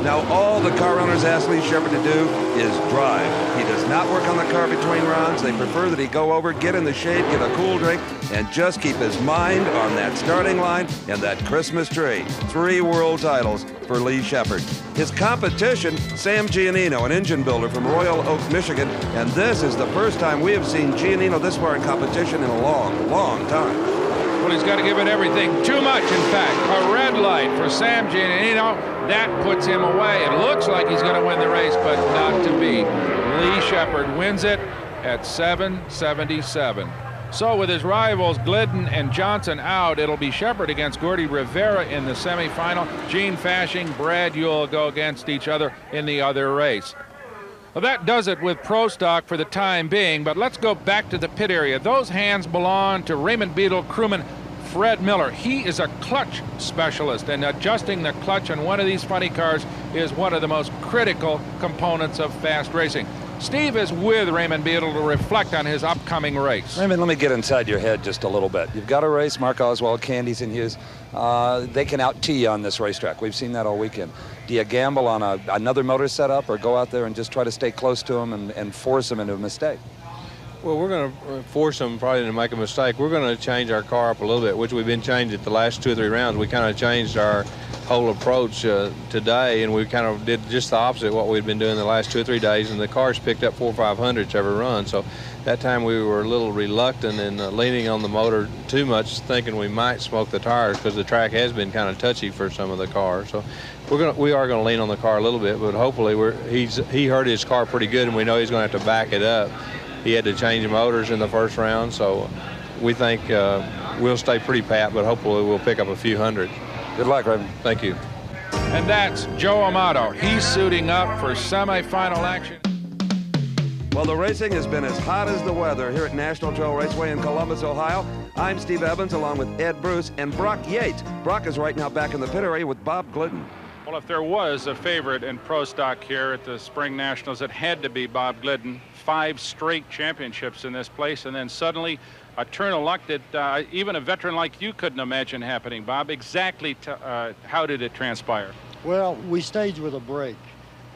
Now, all the car owners ask Lee Shepherd to do is drive. He does not work on the car between rounds. They prefer that he go over, get in the shade, get a cool drink, and just keep his mind on that starting line and that Christmas tree. 3 world titles for Lee Shepherd. His competition, Sam Giannino, an engine builder from Royal Oak, Michigan, and this is the first time we have seen Giannino this far in competition in a long, long time. Well, he's got to give it everything. Too much, in fact. A red light for Sam Giannino. That puts him away. It looks like he's going to win the race, but not to be. Lee Shepherd wins it at 777. So with his rivals Glidden and Johnson out, it'll be Shepherd against Gordy Rivera in the semifinal. Gene Fashing, Brad Yule go against each other in the other race. Well, that does it with Pro Stock for the time being, but let's go back to the pit area. Those hands belong to Raymond Beetle crewman Fred Miller. He is a clutch specialist, and adjusting the clutch on one of these funny cars is one of the most critical components of fast racing. Steve is with Raymond Beetle to reflect on his upcoming race. Raymond, let me get inside your head just a little bit. You've got a race, Mark Oswald, Candies and Hughes. They can out-tee you on this racetrack. We've seen that all weekend. Do you gamble on another motor setup or go out there and just try to stay close to them and force them into a mistake? Well, we're going to force them probably to make a mistake. We're going to change our car up a little bit, which we've been changed at the last 2 or 3 rounds. We kind of changed our whole approach today, and we kind of did just the opposite of what we'd been doing the last 2 or 3 days, and the cars picked up 4 or 500s every run. So that time we were a little reluctant and leaning on the motor too much, thinking we might smoke the tires because the track has been kind of touchy for some of the cars. So we are going to lean on the car a little bit, but hopefully he hurt his car pretty good, and we know he's going to have to back it up. He had to change motors in the first round, so we think we'll stay pretty pat, but hopefully we'll pick up a few hundred. Good luck, Raymond. Thank you. And that's Joe Amato. He's suiting up for semifinal action. Well, the racing has been as hot as the weather here at National Trail Raceway in Columbus, Ohio. I'm Steve Evans along with Ed Bruce and Brock Yates. Brock is right now back in the pit area with Bob Glidden. Well, if there was a favorite in Pro Stock here at the Spring Nationals, it had to be Bob Glidden. 5 straight championships in this place, and then suddenly a turn of luck that even a veteran like you couldn't imagine happening. Bob, exactly how did it transpire? Well, we staged with a brake,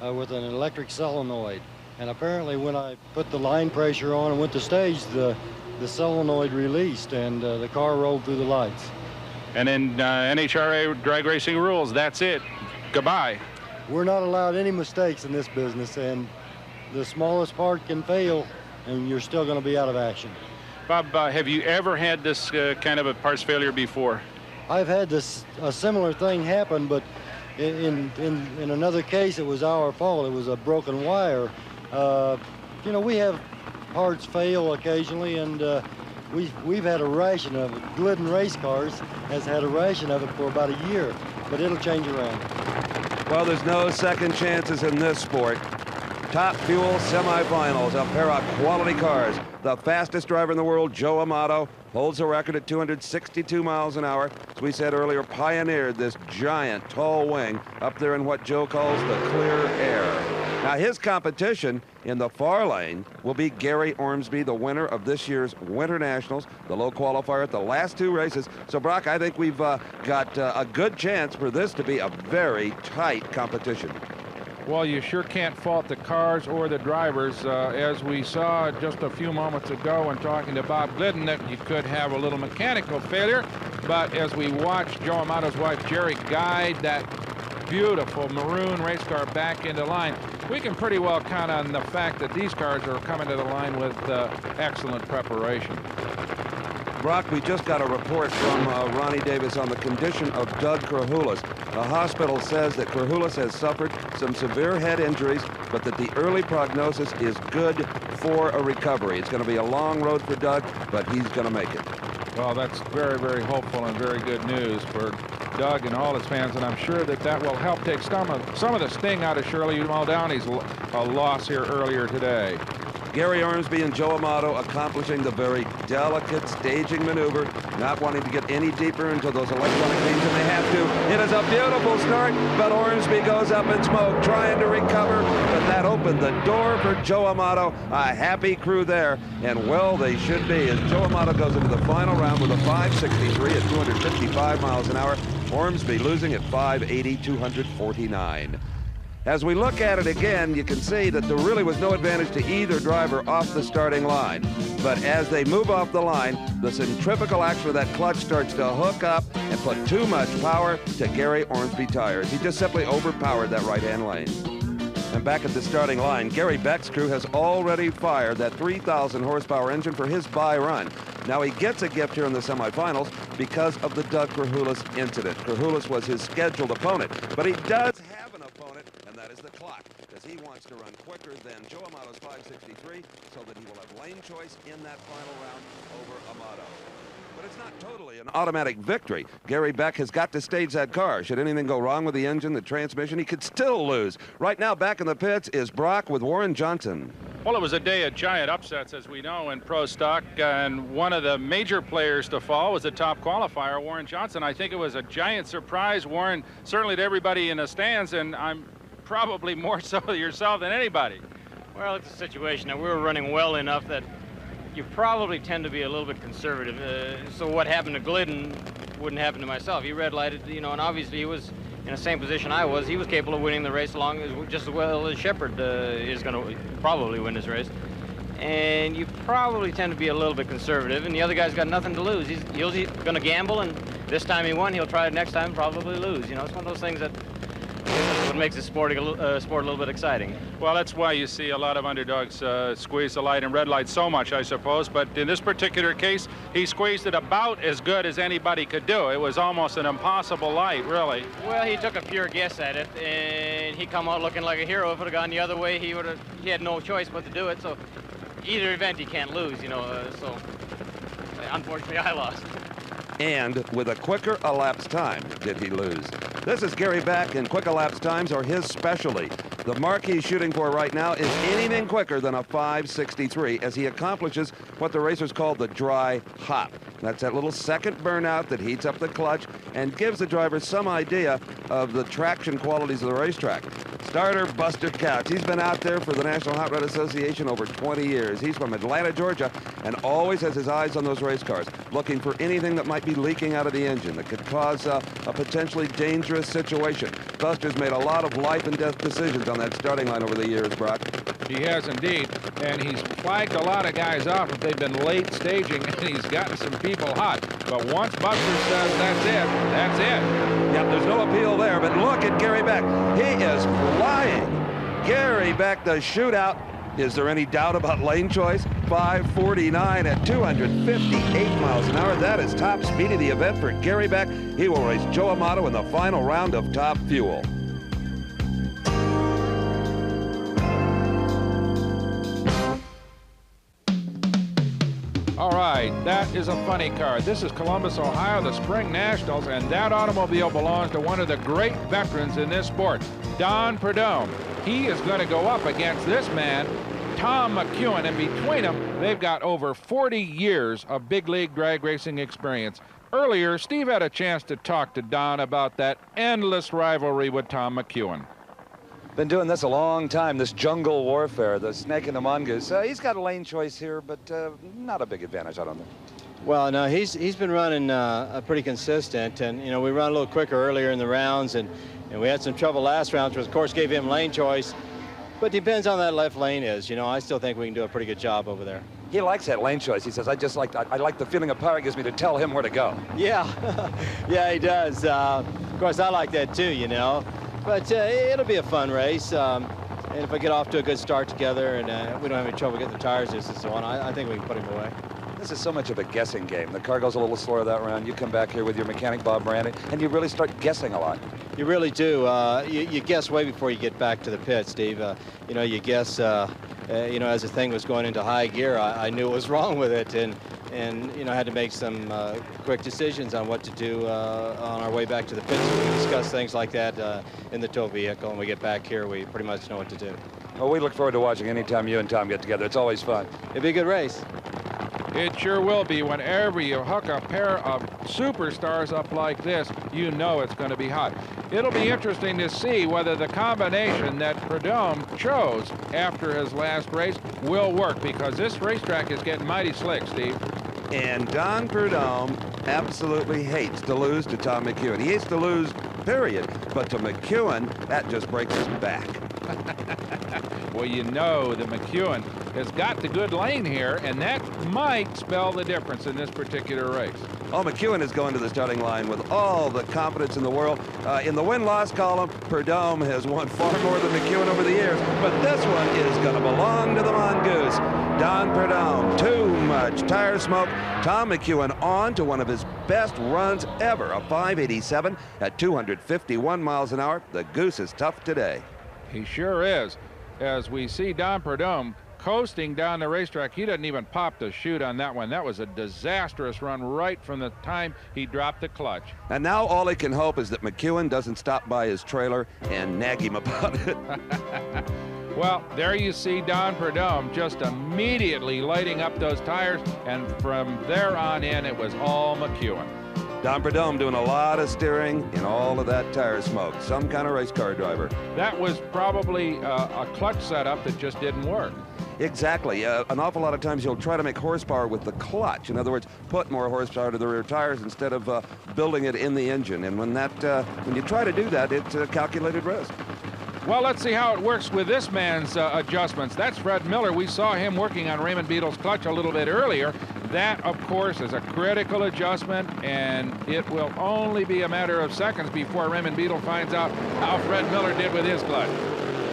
with an electric solenoid, and apparently when I put the line pressure on and went to stage, the solenoid released and the car rolled through the lights. And in NHRA drag racing rules, that's it. Goodbye. We're not allowed any mistakes in this business, and the smallest part can fail, and you're still going to be out of action. Bob, have you ever had this kind of a parts failure before? I've had a similar thing happen, but in another case, it was our fault. It was a broken wire. You know, we have parts fail occasionally, and we've had a ration of it. Glidden Race Cars has had a ration of it for about a year, but it'll change around. Well, there's no second chances in this sport. Top Fuel semifinals, a pair of quality cars. The fastest driver in the world, Joe Amato, holds a record at 262 miles an hour. As we said earlier, pioneered this giant tall wing up there in what Joe calls the clear air. Now his competition in the far lane will be Gary Ormsby, the winner of this year's Winter Nationals, the low qualifier at the last 2 races. So Brock, I think we've got a good chance for this to be a very tight competition. Well, you sure can't fault the cars or the drivers. As we saw just a few moments ago when talking to Bob Glidden, that you could have a little mechanical failure. But as we watched Joe Amato's wife, Jerry, guide that beautiful maroon race car back into line, we can pretty well count on the fact that these cars are coming to the line with excellent preparation. Brock, we just got a report from Ronnie Davis on the condition of Doug Krahulis. The hospital says that Krahulis has suffered some severe head injuries, but that the early prognosis is good for a recovery. It's going to be a long road for Doug, but he's going to make it. Well, that's very, very hopeful and very good news for Doug and all his fans, and I'm sure that that will help take some of the sting out of Shirley Muldowney's loss here earlier today. Gary Ormsby and Joe Amato accomplishing the very delicate staging maneuver, not wanting to get any deeper into those electronic beams than they have to. It is a beautiful start, but Ormsby goes up in smoke, trying to recover, but that opened the door for Joe Amato. A happy crew there, and well, they should be, as Joe Amato goes into the final round with a 563 at 255 miles an hour. Ormsby losing at 580, 249. As we look at it again, you can see that there really was no advantage to either driver off the starting line. But as they move off the line, the centrifugal action of that clutch starts to hook up and put too much power to Gary Ormsby tires. He just simply overpowered that right-hand lane. And back at the starting line, Gary Beck's crew has already fired that 3,000 horsepower engine for his bye run. Now he gets a gift here in the semifinals because of the Doug Krahulis incident. Krahulis was his scheduled opponent, but he does have an opponent, and that is the clock, because he wants to run quicker than Joe Amato's 563 so that he will have lane choice in that final round over Amato. But it's not totally an automatic victory. Gary Beck has got to stage that car. Should anything go wrong with the engine, the transmission, he could still lose. Right now, back in the pits is Brock with Warren Johnson. Well, it was a day of giant upsets, as we know, in pro stock, and one of the major players to fall was the top qualifier, Warren Johnson. I think it was a giant surprise, Warren, certainly to everybody in the stands, and I'm probably more so yourself than anybody. Well, it's a situation that we were running well enough that you probably tend to be a little bit conservative. So what happened to Glidden wouldn't happen to myself. He red lighted, you know, and obviously he was in the same position I was. He was capable of winning the race along just as well as Shepard is going to probably win this race. And you probably tend to be a little bit conservative, and the other guy's got nothing to lose. He's going to gamble, and this time he won. He'll try it next time, probably lose. You know, it's one of those things that what makes the sport a little bit exciting. Well, that's why you see a lot of underdogs squeeze the light and red light so much, I suppose. But in this particular case, he squeezed it about as good as anybody could do. It was almost an impossible light, really. Well, he took a pure guess at it, and he come out looking like a hero. If it had gone the other way, he had no choice but to do it. So either event, he can't lose, you know. So unfortunately, I lost. And with a quicker elapsed time did he lose. This is Gary Beck, and quick elapsed times are his specialty. The mark he's shooting for right now is anything quicker than a 563 as he accomplishes what the racers call the dry hop. That's that little second burnout that heats up the clutch and gives the driver some idea of the traction qualities of the racetrack. Starter Buster Couch. He's been out there for the National Hot Rod Association over 20 years. He's from Atlanta, Georgia, and always has his eyes on those race cars, looking for anything that might be leaking out of the engine that could cause a potentially dangerous situation. Buster's made a lot of life and death decisions on that starting line over the years, Brock. He has indeed, and he's flagged a lot of guys off if they've been late staging, and he's gotten some people hot. But once Buster says that's it, that's it. Yep, there's no appeal there, but look at Gary Beck. He is flying. Gary Beck, the shootout. Is there any doubt about lane choice? 549 at 258 miles an hour. That is top speed of the event for Gary Beck. He will race Joe Amato in the final round of Top Fuel. All right, that is a funny car. This is Columbus, Ohio, the Spring Nationals, and that automobile belongs to one of the great veterans in this sport, Don Prudhomme. He is going to go up against this man, Tom McEwen, and between them, they've got over 40 years of big league drag racing experience. Earlier, Steve had a chance to talk to Don about that endless rivalry with Tom McEwen. Been doing this a long time, this jungle warfare, the snake and the mongoose. He's got a lane choice here, but not a big advantage, I don't think. Well, no, he's been running pretty consistent, and you know, we run a little quicker earlier in the rounds, and we had some trouble last round, which of course gave him lane choice. But depends on that left lane is. You know, I still think we can do a pretty good job over there. He likes that lane choice. He says, I like the feeling of power it gives me to tell him where to go. Yeah, yeah, he does. Of course, I like that too, you know. But it'll be a fun race. And if I get off to a good start together and we don't have any trouble getting the tires loose and so on, I think we can put him away. This is so much of a guessing game. The car goes a little slower that round. You come back here with your mechanic, Bob Brandy, and you really start guessing a lot. You really do. You guess way before you get back to the pit, Steve. You know, you guess, you know, as the thing was going into high gear, I knew what was wrong with it, and you know, had to make some quick decisions on what to do on our way back to the pit. So we discuss things like that in the tow vehicle, and we get back here, we pretty much know what to do. Well, we look forward to watching any time you and Tom get together. It's always fun. It'll be a good race. It sure will be. Whenever you hook a pair of superstars up like this, you know it's going to be hot. It'll be interesting to see whether the combination that Prudhomme chose after his last race will work, because this racetrack is getting mighty slick, Steve. And Don Prudhomme absolutely hates to lose to Tom McEwen. He hates to lose, period. But to McEwen, that just breaks his back. Well, you know that McEwen has got the good lane here, and that might spell the difference in this particular race. Oh, McEwen is going to the starting line with all the confidence in the world. In the win-loss column, Prudhomme has won far more than McEwen over the years, but this one is going to belong to the Mongoose. Don Prudhomme, too much tire smoke. Tom McEwen on to one of his best runs ever, a 587 at 251 miles an hour. The Goose is tough today. He sure is. As we see Don Prudhomme coasting down the racetrack, he doesn't even pop the chute on that one. That was a disastrous run right from the time he dropped the clutch. And now all he can hope is that McEwen doesn't stop by his trailer and nag him about it. Well, there you see Don Prudhomme just immediately lighting up those tires, and from there on in, it was all McEwen. Don Prudhomme doing a lot of steering in all of that tire smoke. Some kind of race car driver. That was probably a clutch setup that just didn't work. Exactly. An awful lot of times you'll try to make horsepower with the clutch. In other words, put more horsepower to the rear tires instead of building it in the engine. And when you try to do that, it's a calculated risk. Well, let's see how it works with this man's adjustments. That's Fred Miller. We saw him working on Raymond Beadle's clutch a little bit earlier. That, of course, is a critical adjustment, and it will only be a matter of seconds before Raymond Beadle finds out how Fred Miller did with his clutch.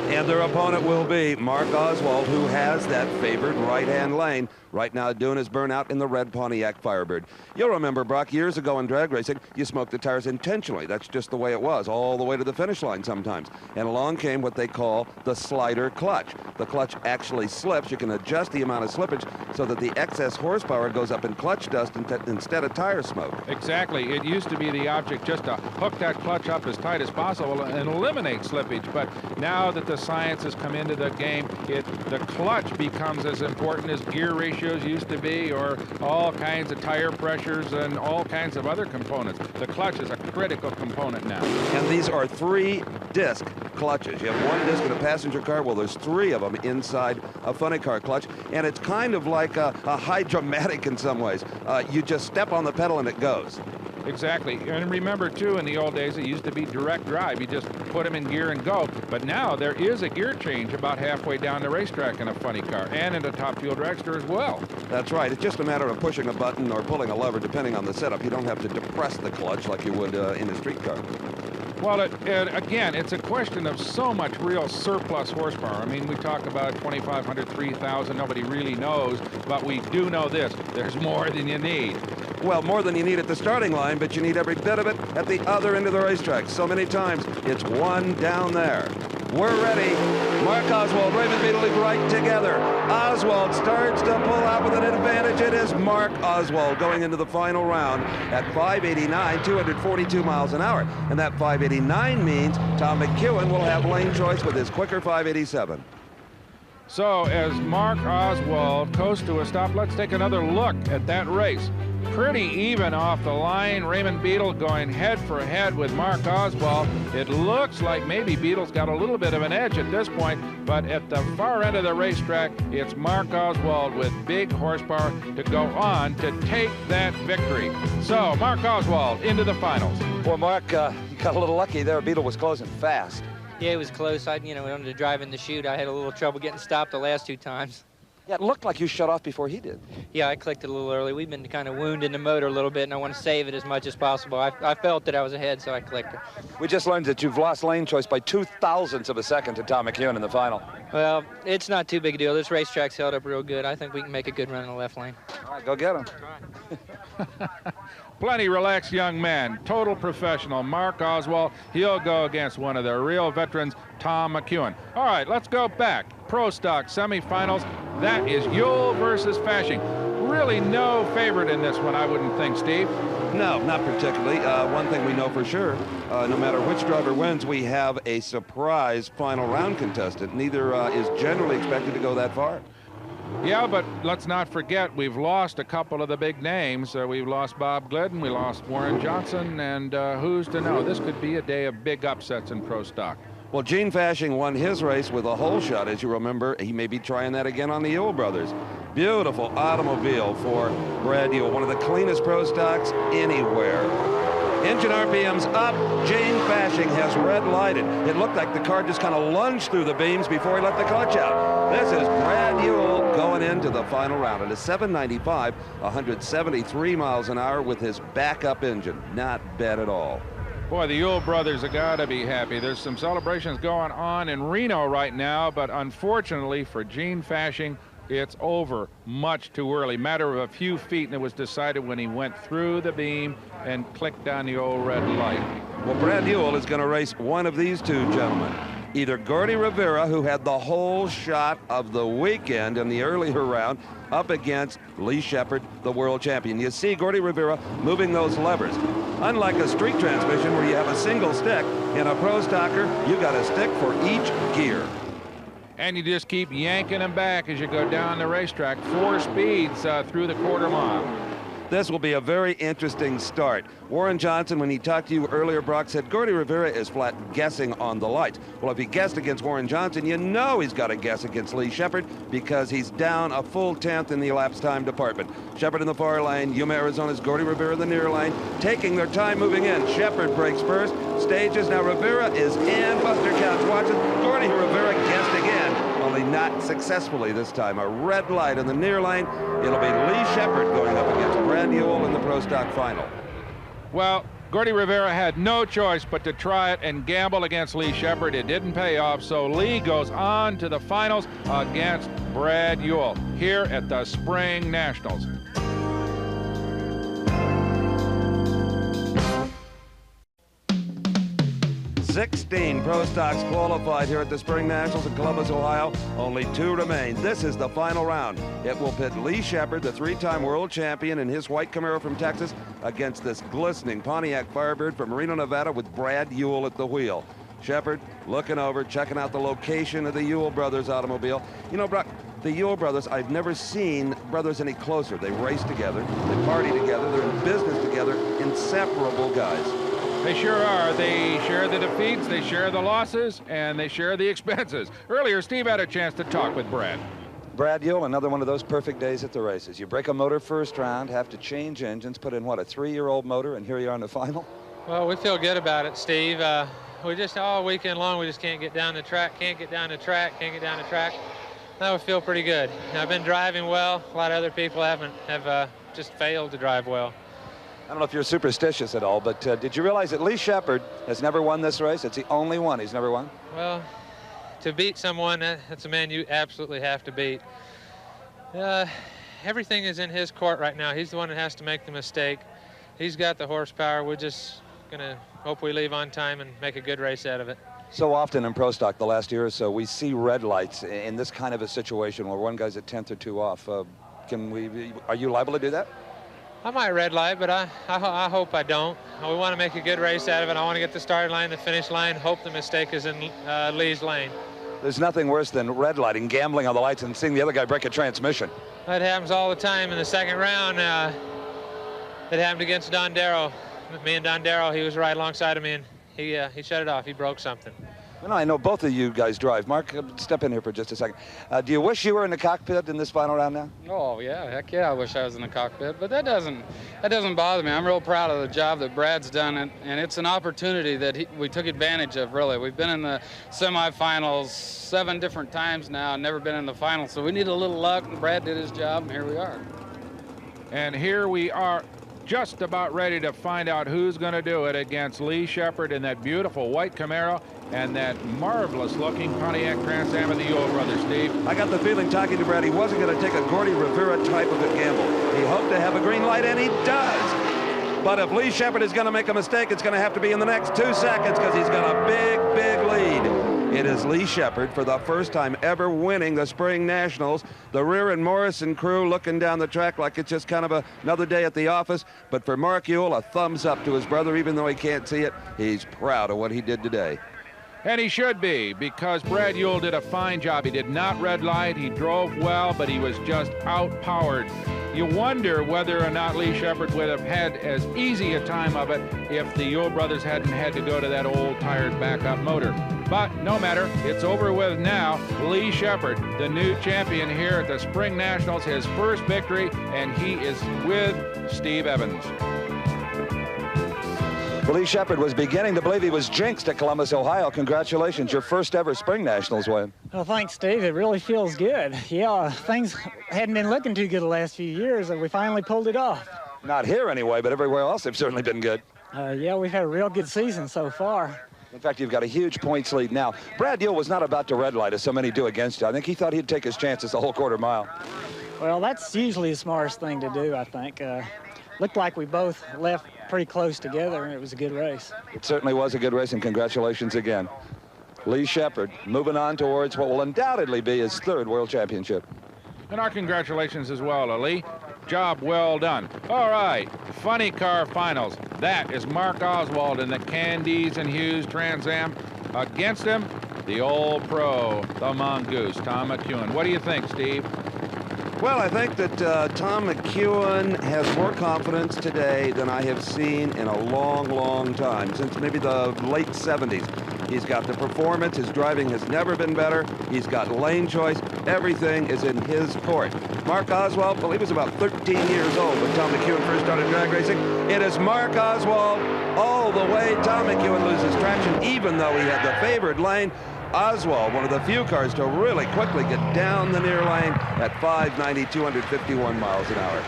And their opponent will be Mark Oswald, who has that favored right-hand lane. Right now doing his burnout in the red Pontiac Firebird. You'll remember, Brock, years ago in drag racing, you smoked the tires intentionally. That's just the way it was, all the way to the finish line sometimes. And along came what they call the slider clutch. The clutch actually slips. You can adjust the amount of slippage so that the excess horsepower goes up in clutch dust instead of tire smoke. Exactly. It used to be the object just to hook that clutch up as tight as possible and eliminate slippage. But now that the science has come into the game, the clutch becomes as important as gear ratio used to be, or all kinds of tire pressures and all kinds of other components. The clutch is a critical component now. And these are 3-disc clutches. You have one disc in a passenger car. Well, there's 3 of them inside a funny car clutch, and it's kind of like a hydromatic in some ways. You just step on the pedal and it goes. Exactly. And remember, too, in the old days, it used to be direct drive. You just put them in gear and go. But now there is a gear change about halfway down the racetrack in a funny car, and in a Top Fuel dragster as well. That's right. It's just a matter of pushing a button or pulling a lever, depending on the setup. You don't have to depress the clutch like you would in a street car. Well, again, it's a question of so much real surplus horsepower. I mean, we talk about 2,500, 3,000. Nobody really knows, but we do know this. There's more than you need. Well, more than you need at the starting line, but you need every bit of it at the other end of the racetrack. So many times, it's one down there. We're ready. Mark Oswald, Raymond Beadle right together. Oswald starts to pull out with an advantage. It is Mark Oswald going into the final round at 589, 242 miles an hour. And that 589 means Tom McEwen will have lane choice with his quicker 587. So as Mark Oswald coasts to a stop, let's take another look at that race. pretty even off the line. Raymond Beadle going head for head with Mark Oswald. It looks like maybe Beadle's got a little bit of an edge at this point, but at the far end of the racetrack, it's Mark Oswald with big horsepower to go on to take that victory. So Mark Oswald into the finals. Well, Mark, you got a little lucky there. Beadle was closing fast. Yeah, it was close. I wanted to drive in the chute. I had a little trouble getting stopped the last 2 times. Yeah, it looked like you shut off before he did. Yeah, I clicked it a little early. We've been kind of wounding the motor a little bit, and I want to save it as much as possible. I felt that I was ahead, so I clicked it. We just learned that you've lost lane choice by 0.02 of a second to Tom McEwen in the final. Well, it's not too big a deal. This racetrack's held up real good. I think we can make a good run in the left lane. All right, go get him. Plenty relaxed young man, total professional, Mark Oswald. He'll go against one of the real veterans, Tom McEwen. All right, let's go back. Pro Stock semifinals. That is Yule versus Fashing. Really no favorite in this one, I wouldn't think, Steve. No, not particularly. One thing we know for sure, no matter which driver wins, we have a surprise final round contestant. Neither is generally expected to go that far. Yeah, but let's not forget we've lost a couple of the big names. We've lost Bob Glidden, we lost Warren Johnson, and who's to know? This could be a day of big upsets in Pro Stock. Well, Gene Fashing won his race with a hole shot, as you remember. He may be trying that again on the Yule brothers. Beautiful automobile for Brad Yule, one of the cleanest Pro Stocks anywhere. Engine RPM's up. Gene Fashing has red lighted. It looked like the car just kind of lunged through the beams before he let the clutch out. This is Brad Yule going into the final round. It is 795, 173 miles an hour with his backup engine. Not bad at all. Boy, the Yule brothers have got to be happy. There's some celebrations going on in Reno right now, but unfortunately for Gene Fashing, it's over much too early. Matter of a few feet, and it was decided when he went through the beam and clicked on the old red light. Well, Brad Yule is going to race one of these two gentlemen. Either Gordy Rivera, who had the whole shot of the weekend in the earlier round, up against Lee Shepherd, the world champion. You see Gordy Rivera moving those levers. Unlike a street transmission where you have a single stick, in a Pro Stocker, you got a stick for each gear. And you just keep yanking them back as you go down the racetrack. 4 speeds through the quarter mile. This will be a very interesting start. Warren Johnson, when he talked to you earlier, Brock, said Gordy Rivera is flat guessing on the lights. Well, if he guessed against Warren Johnson, you know he's got to guess against Lee Shepherd because he's down a full 10th in the elapsed time department. Shepherd in the far lane, Yuma, Arizona's Gordy Rivera in the near lane, taking their time moving in. Shepherd breaks first, stages. Now Rivera is in. Buster Couch watches. Gordy Rivera guessed again, only not successfully this time. A red light in the near lane. It'll be Lee Shepherd going up against Brad Yule in the Pro Stock final. Well, Gordy Rivera had no choice but to try it and gamble against Lee Shepherd. It didn't pay off, so Lee goes on to the finals against Brad Yule here at the Spring Nationals. Sixteen Pro Stocks qualified here at the Spring Nationals in Columbus, Ohio. Only 2 remain. This is the final round. It will pit Lee Shepherd, the 3-time world champion, in his white Camaro from Texas, against this glistening Pontiac Firebird from Reno, Nevada, with Brad Yule at the wheel. Shepherd looking over, checking out the location of the Yule brothers automobile. You know, Brock, the Yule brothers, I've never seen brothers any closer. They race together, they party together, they're in business together, inseparable guys. They sure are. They share the defeats, they share the losses, and they share the expenses. Earlier, Steve had a chance to talk with Brad. Brad Yule, another one of those perfect days at the races. You break a motor first round, have to change engines, put in, what, a 3-year-old motor, and here you are in the final? Well, we feel good about it, Steve. We just, all weekend long, we just can't get down the track, can't get down the track. Now we feel pretty good. I've been driving well. A lot of other people have just failed to drive well. I don't know if you're superstitious at all, but did you realize that Lee Shepherd has never won this race? It's the only one he's never won. Well, to beat someone, that's a man you absolutely have to beat. Everything is in his court right now. He's the one that has to make the mistake. He's got the horsepower. We're just going to hope we leave on time and make a good race out of it. So often in Pro Stock the last year or so, we see red lights in this kind of a situation where one guy's a 10th or 2 off. Are you liable to do that? I might red light, but I hope I don't. We want to make a good race out of it. I want to get the start line, the finish line, hope the mistake is in Lee's lane. There's nothing worse than red lighting, gambling on the lights, and seeing the other guy break a transmission. That happens all the time in the second round. It happened against Don Darrow. Me and Don Darrow, he was right alongside of me, and he shut it off. He broke something. Well, I know both of you guys drive. Mark, step in here for just a second. Do you wish you were in the cockpit in this final round now? Oh yeah, heck yeah, I wish I was in the cockpit, but that doesn't bother me. I'm real proud of the job that Brad's done, and it's an opportunity that we took advantage of. Really, we've been in the semifinals 7 different times now, never been in the final, so we need a little luck. And Brad did his job, and here we are. And here we are, just about ready to find out who's going to do it against Lee Shepard in that beautiful white Camaro and that marvelous-looking Pontiac Trans Am of the Ewell brothers, Steve. I got the feeling, talking to Brad, he wasn't going to take a Gordy Rivera type of a gamble. He hoped to have a green light, and he does. But if Lee Shepard is going to make a mistake, it's going to have to be in the next 2 seconds because he's got a big, big lead. It is Lee Shepard for the first time ever winning the Spring Nationals. The Rear and Morrison crew looking down the track like it's just kind of another day at the office. But for Mark Ewell, a thumbs up to his brother, even though he can't see it. He's proud of what he did today. And he should be, because Brad Ewell did a fine job. He did not red light, he drove well, but he was just outpowered. You wonder whether or not Lee Shepard would have had as easy a time of it if the Ewell brothers hadn't had to go to that old tired backup motor. But no matter, it's over with now. Lee Shepard, the new champion here at the Spring Nationals, his first victory, and he is with Steve Evans. Well, Lee Shepard was beginning to believe he was jinxed at Columbus, Ohio. Congratulations, your first ever Spring Nationals win. Well, thanks, Steve. It really feels good. Yeah, things hadn't been looking too good the last few years, and we finally pulled it off. Not here anyway, but everywhere else they've certainly been good. Yeah, we've had a real good season so far. In fact, you've got a huge points lead now. Brad Ewell was not about to red light, as so many do against you. I think he thought he'd take his chances the whole quarter mile. Well, that's usually the smartest thing to do, I think. Looked like we both left pretty close together, and it was a good race. It certainly was a good race, and congratulations again. Lee Shepard moving on towards what will undoubtedly be his 3rd World Championship. And our congratulations as well to Lee. Job well done. All right, funny car finals. That is Mark Oswald in the Candies and Hughes Trans Am. Against him, the old pro, the mongoose, Tom McEwen. What do you think, Steve? Well, I think that Tom McEwen has more confidence today than I have seen in a long, long time, since maybe the late 70s. He's got the performance. His driving has never been better. He's got lane choice. Everything is in his court. Mark Oswald, well, he was about 13 years old when Tom McEwen first started drag racing. It is Mark Oswald all the way. Tom McEwen loses traction, even though he had the favored lane. Oswald, one of the few cars to really quickly get down the near lane at 590, 251 miles an hour.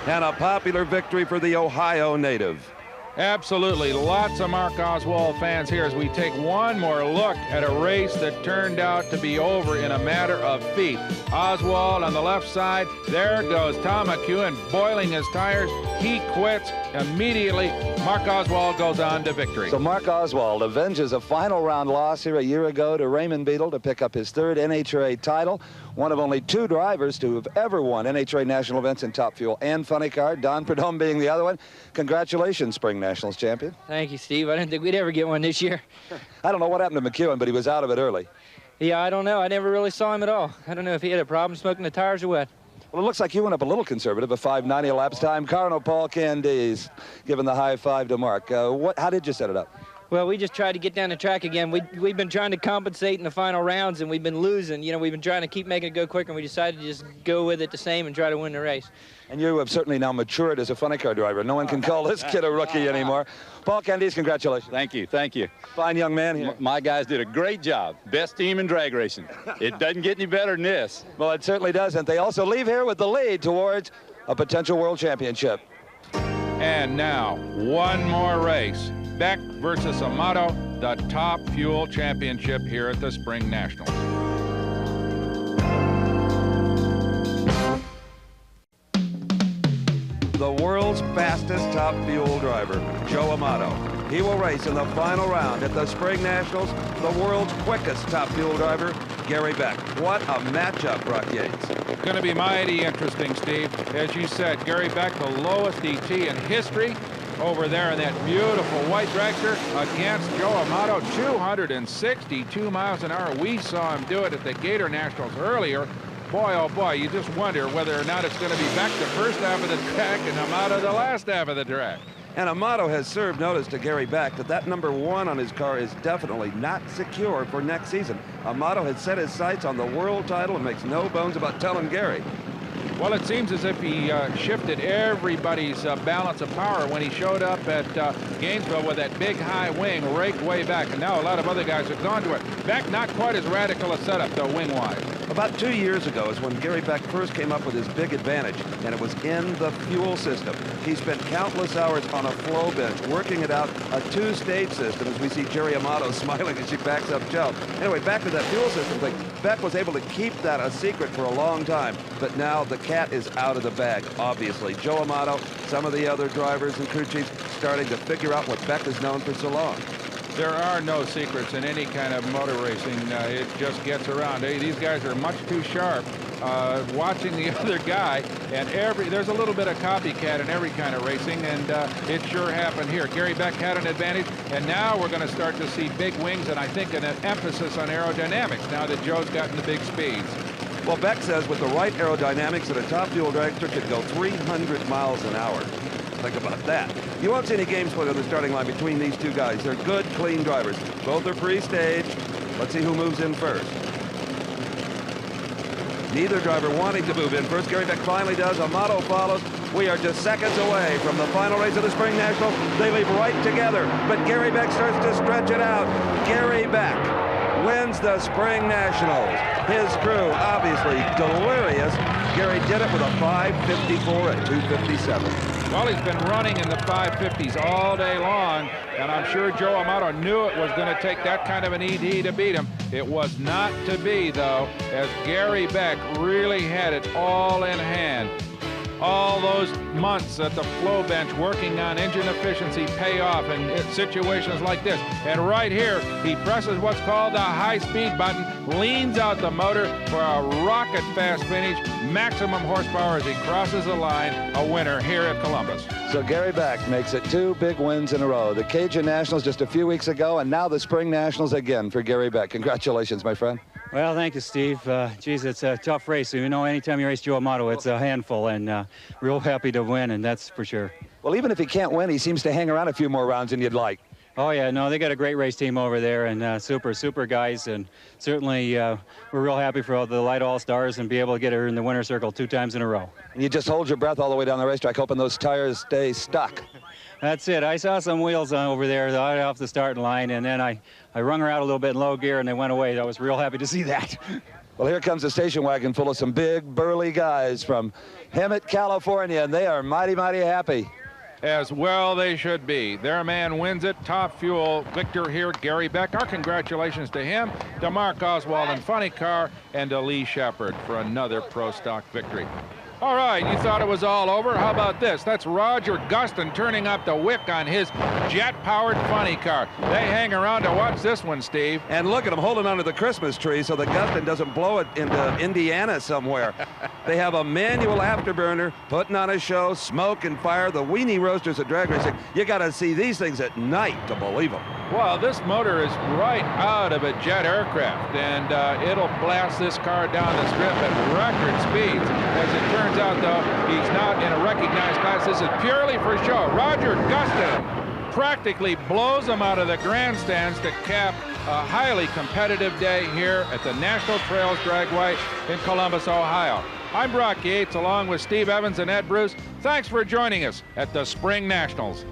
And a popular victory for the Ohio native. Absolutely. Lots of Mark Oswald fans here as we take one more look at a race that turned out to be over in a matter of feet. Oswald on the left side. There goes Tom McEwen boiling his tires. He quits immediately. Mark Oswald goes on to victory. So Mark Oswald avenges a final round loss here a year ago to Raymond Beadle to pick up his 3rd NHRA title. One of only 2 drivers to have ever won NHRA national events in Top Fuel and Funny Car, Don Prudhomme being the other one. Congratulations, Spring Nationals champion. Thank you, Steve. I didn't think we'd ever get one this year. I don't know what happened to McEwen, but he was out of it early. Yeah, I don't know. I never really saw him at all. I don't know if he had a problem smoking the tires or what. Well, it looks like you went up a little conservative, a 590 elapsed time. Colonel Paul Candies giving the high five to Mark. How did you set it up? Well, we just tried to get down the track again. We've been trying to compensate in the final rounds, and we've been losing. You know, we've been trying to keep making it go quicker, and we decided to just go with it the same and try to win the race. And you have certainly now matured as a funny car driver. No one can call this kid a rookie anymore. Paul Candies, congratulations. Thank you, thank you. Fine young man here. My guys did a great job. Best team in drag racing. It doesn't get any better than this. Well, it certainly doesn't. They also leave here with the lead towards a potential world championship. And now, one more race. Beck versus Amato, the Top Fuel Championship here at the Spring Nationals. The world's fastest Top Fuel driver, Joe Amato. He will race in the final round at the Spring Nationals, the world's quickest Top Fuel driver, Gary Beck. What a matchup, Brock Yates. Going to be mighty interesting, Steve. As you said, Gary Beck, the lowest ET in history, over there in that beautiful white dragster against Joe Amato, 262 miles an hour. We saw him do it at the Gator Nationals earlier. boy, oh boy, you just wonder whether or not it's going to be back the first half of the track and Amato the last half of the track. And Amato has served notice to Gary Beck that #1 on his car is definitely not secure for next season. Amato had set his sights on the world title and makes no bones about telling Gary. Well, it seems as if he shifted everybody's balance of power when he showed up at Gainesville with that big high wing raked way back, and now a lot of other guys have gone to it. Beck, not quite as radical a setup, though, wing-wise. About 2 years ago is when Gary Beck first came up with his big advantage, and it was in the fuel system. He spent countless hours on a flow bench working it out, a two-stage system, as we see Jerry Amato smiling as she backs up Joe. Anyway, back to that fuel system thing. Beck was able to keep that a secret for a long time, but now the cat is out of the bag, obviously. Joe Amato, some of the other drivers and crew chiefs starting to figure out what Beck has known for so long. There are no secrets in any kind of motor racing. It just gets around. These guys are much too sharp. Watching the other guy, and there's a little bit of copycat in every kind of racing, and it sure happened here. Gary Beck had an advantage, and now we're going to start to see big wings, and I think an emphasis on aerodynamics now that Joe's gotten the big speeds. Well, Beck says with the right aerodynamics that a top fuel dragster could go 300 miles an hour. Think about that. You won't see any game split on the starting line between these two guys. They're good, clean drivers. Both are pre-staged. Let's see who moves in first. Neither driver wanting to move in first. Gary Beck finally does. Amato follows. We are just seconds away from the final race of the Spring National. They leave right together, but Gary Beck starts to stretch it out. Gary Beck wins the Spring Nationals. His crew, obviously delirious. Gary did it with a 5:54 at 2:57. Well, he's been running in the 550s all day long, and I'm sure Joe Amato knew it was going to take that kind of an ED to beat him. It was not to be, though, as Gary Beck really had it all in hand. All those months at the flow bench working on engine efficiency pay off in situations like this. And right here, he presses what's called the high-speed button, leans out the motor for a rocket-fast finish, maximum horsepower as he crosses the line, a winner here at Columbus. So Gary Beck makes it 2 big wins in a row. The Cajun Nationals just a few weeks ago, and now the Spring Nationals again for Gary Beck. Congratulations, my friend. Well, thank you, Steve. Geez, it's a tough race. You know, anytime you race Joe Amato, it's a handful, and real happy to win, and that's for sure. Well, even if he can't win, he seems to hang around a few more rounds than you'd like. Oh, yeah, no, they got a great race team over there, and super guys, and certainly we're real happy for all the Light All-Stars and be able to get her in the winner's circle 2 times in a row. And you just hold your breath all the way down the racetrack, hoping those tires stay stuck. That's it. I saw some wheels over there right off the starting line, and then I wrung her out a little bit in low gear, and they went away. I was real happy to see that. Well, here comes a station wagon full of some big, burly guys from Hemet, California, and they are mighty, mighty happy. As well they should be. Their man wins it. Top fuel victor here, Gary Beck. Our congratulations to him, to Mark Oswald and Funny Car, and to Lee Shepard for another Pro Stock victory. All right, you thought it was all over? How about this? That's Roger Gustin turning up the wick on his jet-powered Funny Car. They hang around to watch this one, Steve. And look at him holding onto the Christmas tree so that Gustin doesn't blow it into Indiana somewhere. They have a manual afterburner, putting on a show, smoke and fire, the weenie roasters of drag racing. You got to see these things at night to believe them. Well, this motor is right out of a jet aircraft, and it'll blast this car down the strip at record speeds. As it turns out, though, he's not in a recognized class. This is purely for show. Roger Gustin practically blows him out of the grandstands to cap a highly competitive day here at the National Trails Dragway in Columbus, Ohio. I'm Brock Yates, along with Steve Evans and Ed Bruce. Thanks for joining us at the Spring Nationals.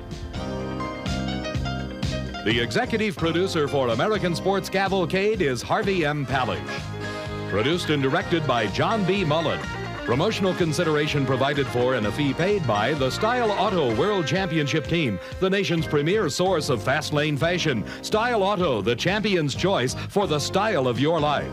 The executive producer for American Sports Cavalcade is Harvey M. Palish. Produced and directed by John B. Mullen. Promotional consideration provided for and a fee paid by the Style Auto World Championship Team, the nation's premier source of fast lane fashion. Style Auto, the champion's choice for the style of your life.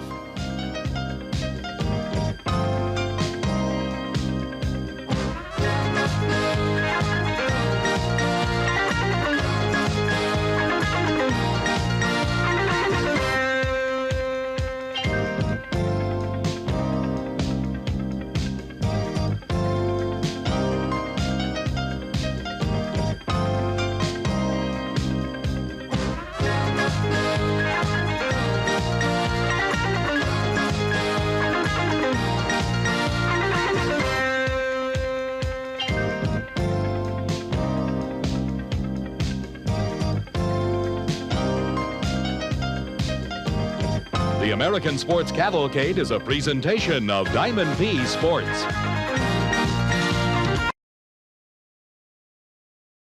The American Sports Cavalcade is a presentation of Diamond P Sports.